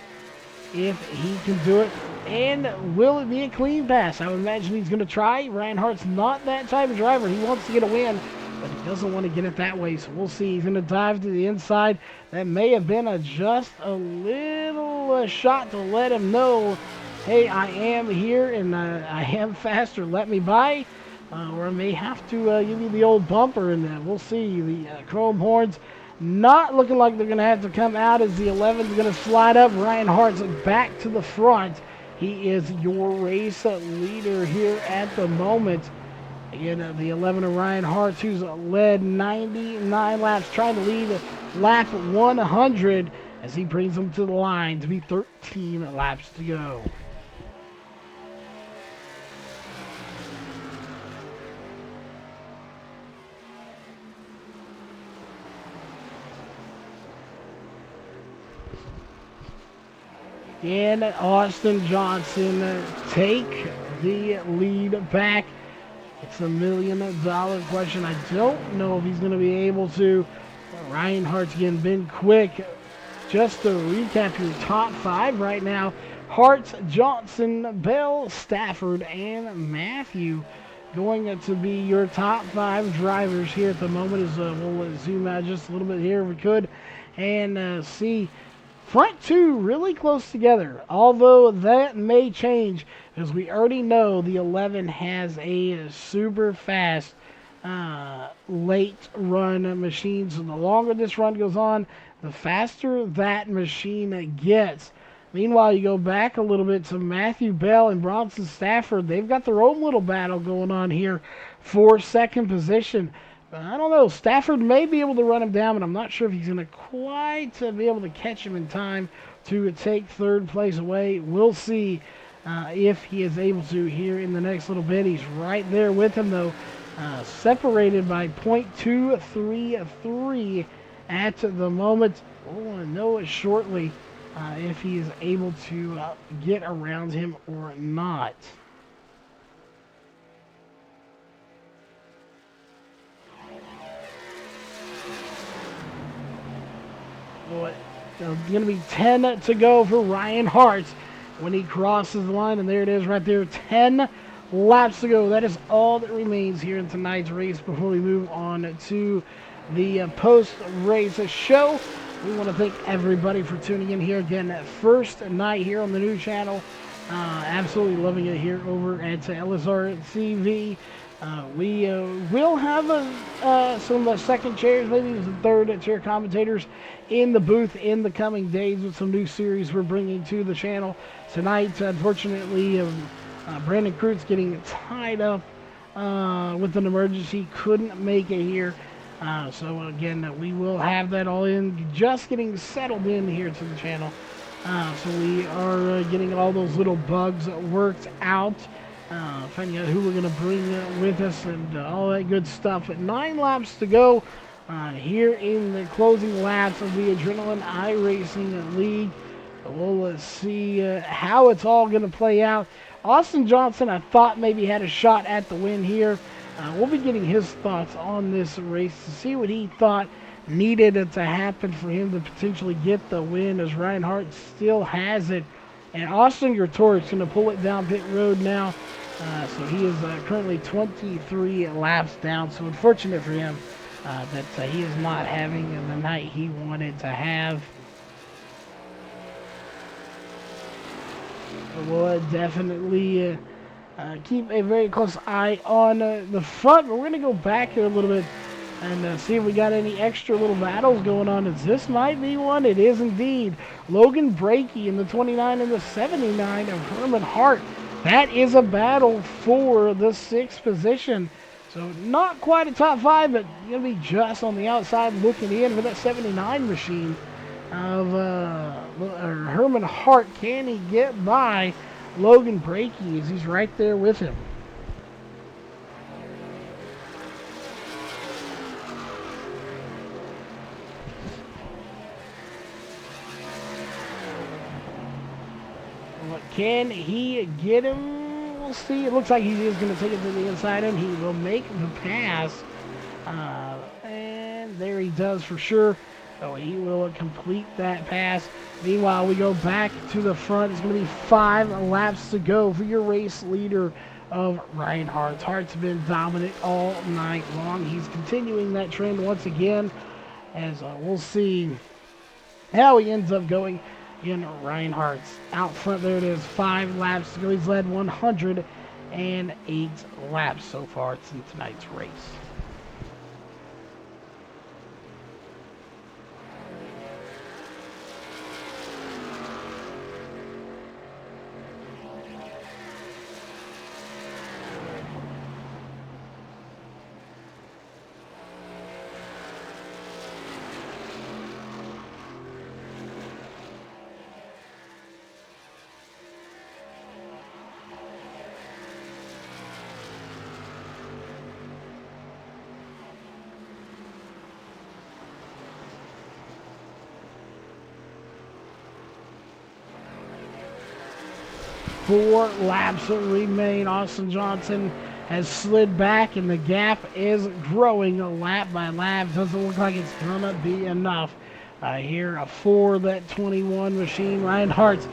if he can do it. And will it be a clean pass? I would imagine he's going to try. Ryan Hart's not that type of driver. He wants to get a win, but he doesn't want to get it that way, so we'll see. He's going to dive to the inside. That may have been just a little shot to let him know, hey, I am here and I am faster. Let me by. Or I may have to give you the old bumper, and we'll see. The chrome horns not looking like they're going to have to come out as the 11 is going to slide up. Ryan Hart's back to the front. He is your race leader here at the moment. Again, the 11 of Ryan Hart, who's led 99 laps, trying to lead lap 100 as he brings them to the line to be 13 laps to go. And Austin Johnson take the lead back. It's $1 million question. I don't know if he's going to be able to. Ryan Hart's again been quick. Just to recap your top 5 right now: Hart, Johnson, Bell, Stafford, and Matthew going to be your top 5 drivers here at the moment. As we'll zoom out just a little bit here if we could and see. Front 2 really close together, although that may change because we already know the 11 has a super fast late run machine. So the longer this run goes on, the faster that machine gets. Meanwhile, you go back a little bit to Matthew Bell and Bronson Stafford. They've got their own little battle going on here for 2nd position. I don't know. Stafford may be able to run him down, but I'm not sure if he's going to quite be able to catch him in time to take 3rd place away. We'll see if he is able to here in the next little bit. He's right there with him, though, separated by .233 at the moment. We'll know it shortly if he is able to get around him or not. going to be 10 to go for Ryan Hart when he crosses the line. And there it is right there, 10 laps to go. That is all that remains here in tonight's race before we move on to the post-race show. We want to thank everybody for tuning in here again. First night here on the new channel. Absolutely loving it here over at LSR TV. We will have some second chairs, maybe some third chair commentators in the booth in the coming days with some new series we're bringing to the channel. Tonight, unfortunately, Brandon Cruz getting tied up with an emergency, couldn't make it here. So again, we will have that all in, just getting settled in here to the channel. So we are getting all those little bugs worked out, finding out who we're going to bring with us and all that good stuff. 9 laps to go here in the closing laps of the Adrenaline iRacing League. We'll see how it's all going to play out. Austin Johnson, I thought maybe had a shot at the win here. We'll be getting his thoughts on this race to see what he thought needed to happen for him to potentially get the win, as Ryan Hart still has it. And Austin Gertoric's going to pull it down pit road now. So he is currently 23 laps down. So unfortunate for him that he is not having the night he wanted to have. We'll definitely keep a very close eye on the front. But we're going to go back here a little bit and see if we got any extra little battles going on. As this might be one. It is indeed. Logan Brakey in the 29 and the 79 of Herman Hart. That is a battle for the 6th position. So not quite a top 5, but going to be just on the outside looking in for that 79 machine of Herman Hart. Can he get by Logan Brakey as he's right there with him? Can he get him? We'll see. It looks like he is going to take it to the inside, and he will make the pass. And there he does for sure. So he will complete that pass. Meanwhile, we go back to the front. It's going to be 5 laps to go for your race leader of Ryan Hart. Hart's been dominant all night long. He's continuing that trend once again, as we'll see how he ends up going in Ryan Hart's out front. There it is, 5 laps to go. He's led 108 laps so far in tonight's race. Four laps remain. Austin Johnson has slid back, and the gap is growing lap by lap. Doesn't look like it's gonna be enough here for that 21 machine. Ryan Hart's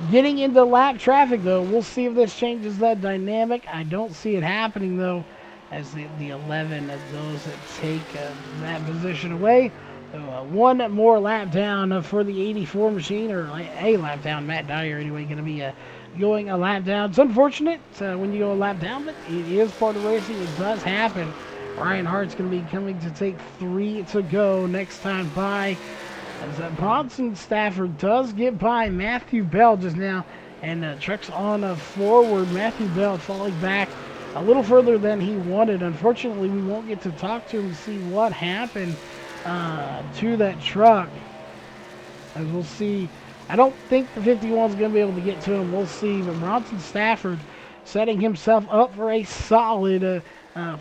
getting into lap traffic, though. We'll see if this changes that dynamic. I don't see it happening, though, as the 11 of those that take that position away. So, one more lap down for the 84 machine, or a lap down. Matt Dyer, anyway, going to be going a lap down. It's unfortunate when you go a lap down, but it is part of racing. It does happen. Ryan Hart's going to be coming to take 3 to go next time by, as Bronson Stafford does get by Matthew Bell just now, and treks on forward. Matthew Bell falling back a little further than he wanted. Unfortunately, we won't get to talk to him and see what happened to that truck, as we'll see. I don't think the 51 is going to be able to get to him. We'll see. But Bronson Stafford setting himself up for a solid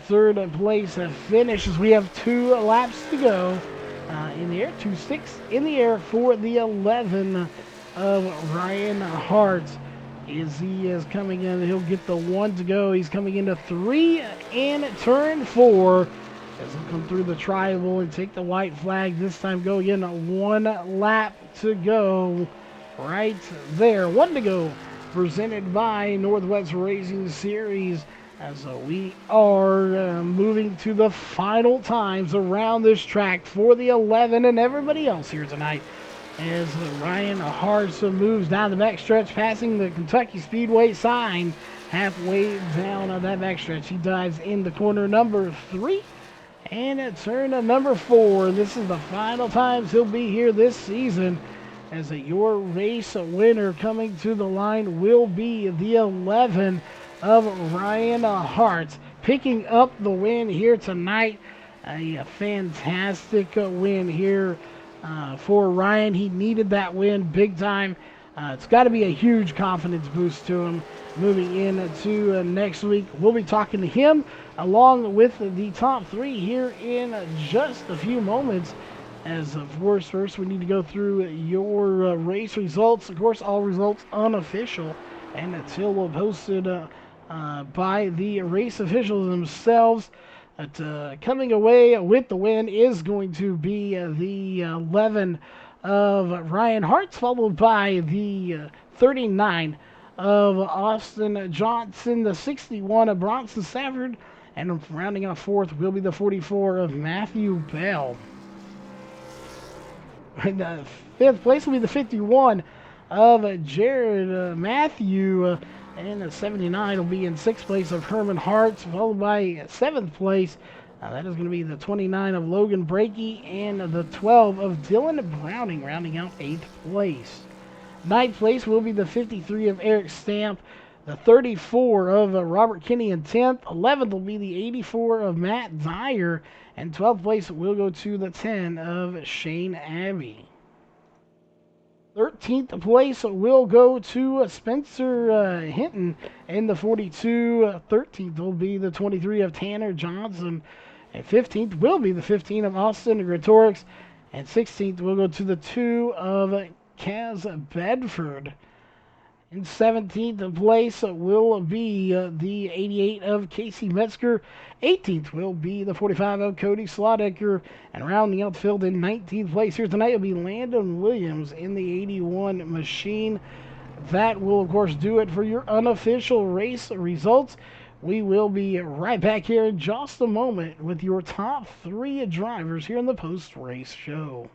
third place finish, as we have 2 laps to go in the air. 2-6 in the air for the 11 of Ryan Hart. As he is coming in, he'll get the 1 to go. He's coming into 3 in turn 4. as he'll come through the tribal and take the white flag. This time go again. One lap to go. Right there. One to go. Presented by Northwest Racing Series. As we are moving to the final times around this track for the 11 and everybody else here tonight. As Ryan Hartz moves down the backstretch, passing the Kentucky Speedway sign halfway down on that backstretch. He dives in the corner number 3 and at turn number 4. This is the final times he'll be here this season. As your race winner coming to the line will be the 11 of Ryan Hart, picking up the win here tonight. A fantastic win here for Ryan. He needed that win big time. It's got to be a huge confidence boost to him moving into next week. We'll be talking to him along with the top 3 here in just a few moments. As of course, first we need to go through your race results. Of course, all results unofficial and until posted by the race officials themselves. Coming away with the win is going to be the 11 of Ryan Hartz, followed by the 39 of Austin Johnson, the 61 of Bronson Stafford, and rounding off fourth will be the 44 of Matthew Bell. In fifth place will be the 51 of Jared Matthew. And the 79 will be in sixth place of Herman Hartz, followed by seventh place. That is going to be the 29 of Logan Brakey and the 12 of Dylan Browning, rounding out eighth place. Ninth place will be the 53 of Eric Stamp, the 34 of Robert Kinney in 10th. 11th will be the 84 of Matt Dyer, and 12th place will go to the 10 of Shane Abbey. 13th place will go to Spencer Hinton in the 42. 13th will be the 23 of Tanner Johnson. And 15th will be the 15 of Austin Gretorix. And 16th will go to the 2 of Kaz Bedford. In 17th place will be the 88 of Casey Metzger. 18th will be the 45 of Cody Slaudecker. And rounding out the field in 19th place here tonight will be Landon Williams in the 81 machine. That will, of course, do it for your unofficial race results. We will be right back here in just a moment with your top 3 drivers here in the post-race show.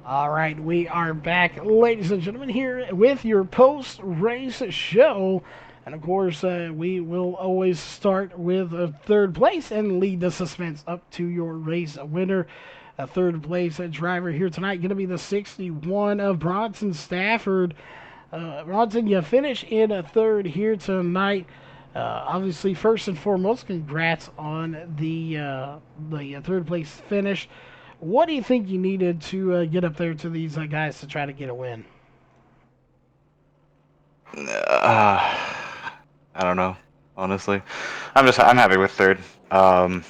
All right, we are back, ladies and gentlemen, here with your post-race show. And of course, we will always start with third place and lead the suspense up to your race winner. A third place driver here tonight going to be the 61 of Bronson Stafford. Bronson, you finish in a third here tonight. Obviously, first and foremost, congrats on the third place finish. What do you think you needed to get up there to these guys to try to get a win? I don't know, honestly. I'm happy with third. I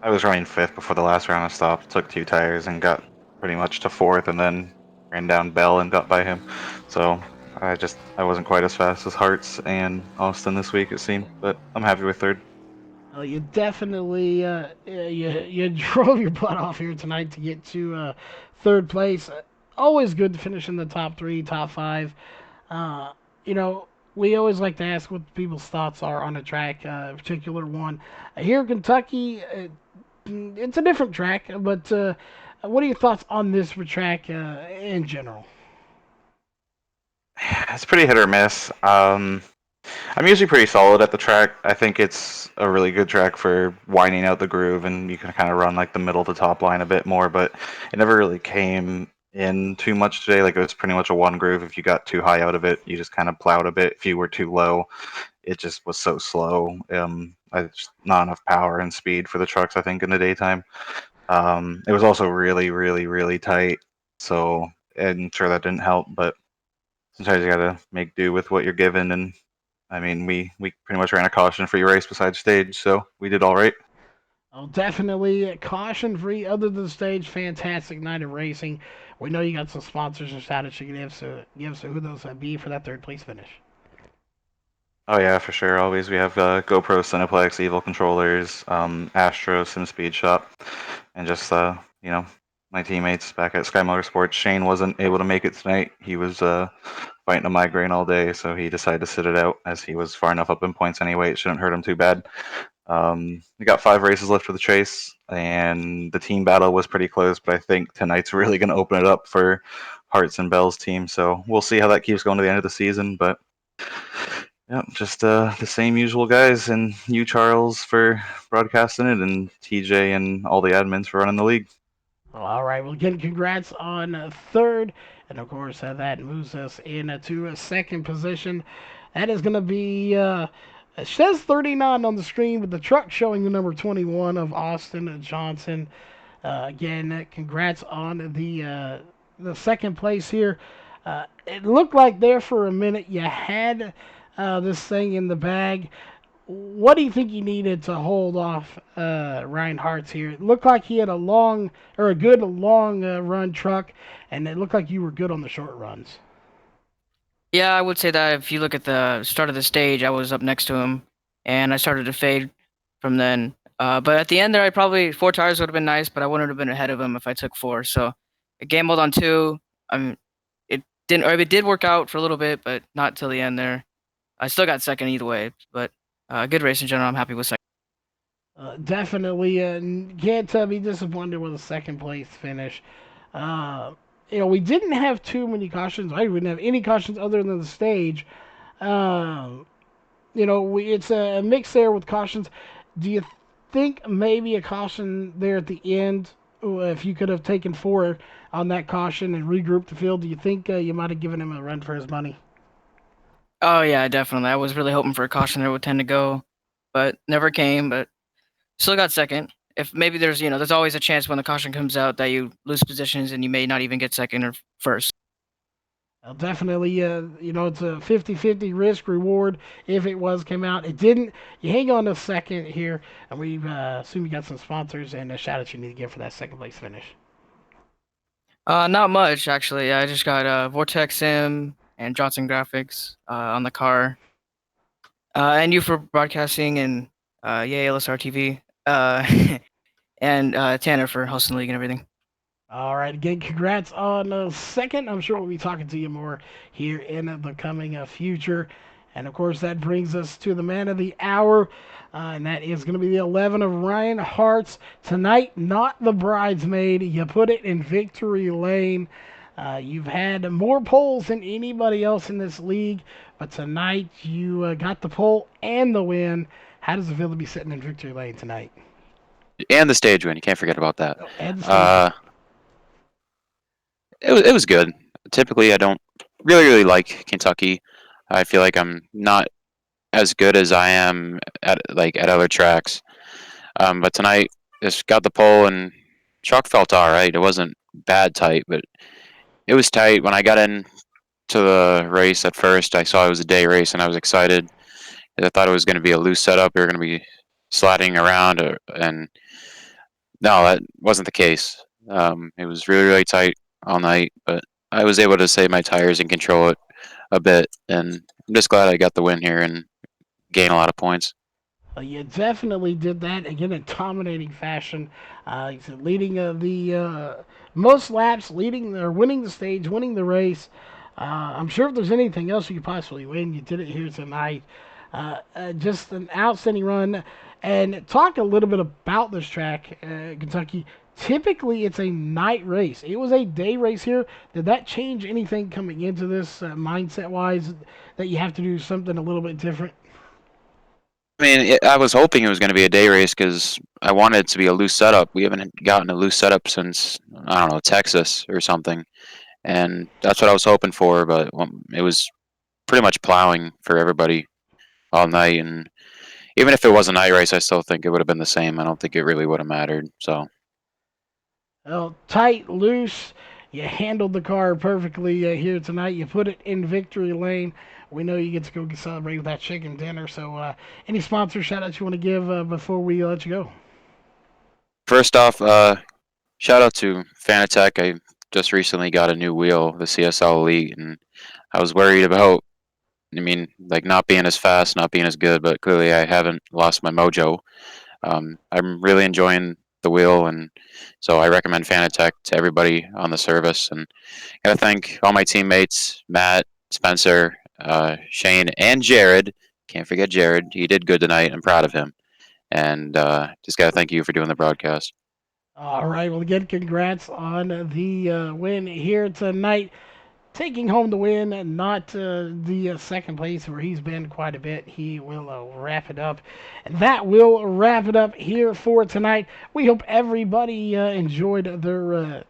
was running fifth before the last round of stops. Took 2 tires and got pretty much to fourth, and then ran down Bell and got by him. So I wasn't quite as fast as Hartz and Austin this week, it seemed. But I'm happy with third. You definitely you drove your butt off here tonight to get to third place. Always good to finish in the top 3, top 5. Uh, you know, we always like to ask what people's thoughts are on a track, a particular one. Here in Kentucky, it's a different track, but what are your thoughts on this track in general? It's pretty hit or miss. I'm usually pretty solid at the track. I think it's a really good track for winding out the groove, and you can kind of run like the middle to top line a bit more. But it never really came in too much today. Like it was pretty much a one groove. If you got too high out of it, you just kind of plowed a bit. If you were too low, it just was so slow. Just not enough power and speed for the trucks, I think, in the daytime. It was also really, really, really tight. So I'm sure that didn't help, but sometimes you gotta make do with what you're given. And I mean, we pretty much ran a caution-free race besides stage, so we did all right. Oh, definitely caution free. Other than the stage, fantastic night of racing. We know you got some sponsors and shout outs you can give. So who those be for that third place finish? Oh yeah, for sure. Always we have GoPro, Cineplex, Evil controllers, Astro, Sim Speed Shop, and just my teammates back at Sky Motorsports. Shane wasn't able to make it tonight. He was fighting a migraine all day, so he decided to sit it out as he was far enough up in points anyway. It shouldn't hurt him too bad. We got 5 races left for the chase, and the team battle was pretty close. But I think tonight's really going to open it up for Hearts and Bell's team. So we'll see how that keeps going to the end of the season. But yeah, just the same usual guys, and you, Charles, for broadcasting it, and TJ and all the admins for running the league. Well, all right. Well, again, congrats on third. And of course, that moves us into a second position. That is going to be, it says 39 on the screen, but the truck showing the number 21 of Austin Johnson. Again, congrats on the second place here. It looked like there for a minute you had this thing in the bag. What do you think you needed to hold off Ryan Hart's here? It looked like he had a long or a good long run truck, and it looked like you were good on the short runs. Yeah, I would say that if you look at the start of the stage, I was up next to him, and I started to fade from then. But at the end there, I probably 4 tires would have been nice, but I wouldn't have been ahead of him if I took four. So I gambled on two. I mean, it didn't, or it did work out for a little bit, but not till the end there. I still got second either way, but good race in general. I'm happy with second. Definitely can't be disappointed with a second place finish. Uh, we didn't have too many cautions. I didn't have any cautions other than the stage. Um, it's a mix there with cautions. Do you think maybe a caution there at the end, if you could have taken four on that caution and regrouped the field, do you think you might have given him a run for his money? Oh yeah, definitely. I was really hoping for a caution there with 10 to go, but never came. But still got second. If maybe there's always a chance when the caution comes out that you lose positions and you may not even get second or first. Definitely, it's a 50-50 risk reward if it was came out. It didn't. You hang on a second here, and we assume you got some sponsors and a shout out you need to give for that second place finish. Not much actually. I just got Vortex Sim and Johnson Graphics on the car, and you for broadcasting and yay LSR TV, and Tanner for hosting the league and everything. All right, again, congrats on the second. I'm sure we'll be talking to you more here in the coming future. And of course, that brings us to the man of the hour, and that is going to be the 11 of Ryan Hart's tonight. Not the bridesmaid. You put it in victory lane. You've had more polls than anybody else in this league, but tonight you got the poll and the win. How does it feel to be sitting in victory lane tonight? And the stage win. You can't forget about that. Oh, and the stage. Uh, it was good. Typically, I don't really like Kentucky. I feel like I'm not as good as I am at other tracks. But tonight, just got the pole and truck felt all right. It wasn't bad tight, but it was tight. When I got in to the race at first, I saw it was a day race, and I was excited. I thought it was going to be a loose setup. We were going to be sliding around, and no, that wasn't the case. It was really tight all night, but I was able to save my tires and control it a bit, and I'm just glad I got the win here and gain a lot of points. You definitely did that again in dominating fashion. He's leading the most laps, leading or winning the stage, winning the race. I'm sure if there's anything else you could possibly win, you did it here tonight. Just an outstanding run. And talk a little bit about this track, Kentucky. Typically, it's a night race. It was a day race here. Did that change anything coming into this mindset wise that you have to do something a little bit different? I mean, I was hoping it was going to be a day race because I wanted it to be a loose setup. We haven't gotten a loose setup since, I don't know, Texas or something, and that's what I was hoping for. But it was pretty much plowing for everybody all night, and even if it was a night race, I still think it would have been the same. I don't think it really would have mattered. So Well, tight, loose. You handled the car perfectly here tonight. You put it in victory lane. We know you get to go celebrate with that chicken dinner. So, any sponsor shout outs you want to give before we let you go? First off, shout out to Fanatec. I just recently got a new wheel, the CSL Elite, and I was worried about, I mean, like not being as fast, not being as good, but clearly I haven't lost my mojo. I'm really enjoying the wheel, and so I recommend Fanatec to everybody on the service. And gotta thank all my teammates, Matt, Spencer, Shane, and Jared. Can't forget Jared. He did good tonight. I'm proud of him. And just gotta thank you for doing the broadcast. All right. Well, again, congrats on the win here tonight. Taking home the win, not the second place where he's been quite a bit. He will wrap it up. And that will wrap it up here for tonight. We hope everybody enjoyed their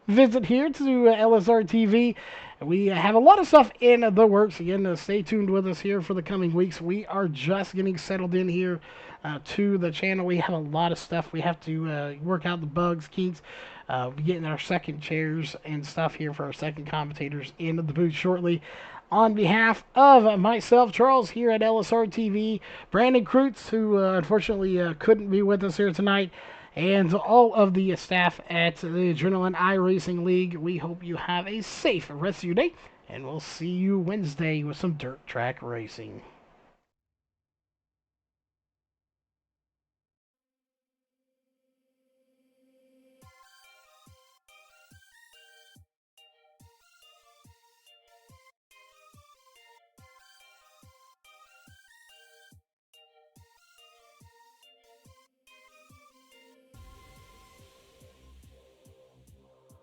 visit here to LSR TV. We have a lot of stuff in the works. Again, stay tuned with us here for the coming weeks. We are just getting settled in here to the channel. We have a lot of stuff. We have to work out the bugs, kinks, getting our second chairs and stuff here for our second commentators in the booth shortly. On behalf of myself, Charles, here at LSR TV, Brandon Kreutz, who unfortunately couldn't be with us here tonight, and all of the staff at the Adrenaline iRacing League, we hope you have a safe rest of your day, and we'll see you Wednesday with some dirt track racing.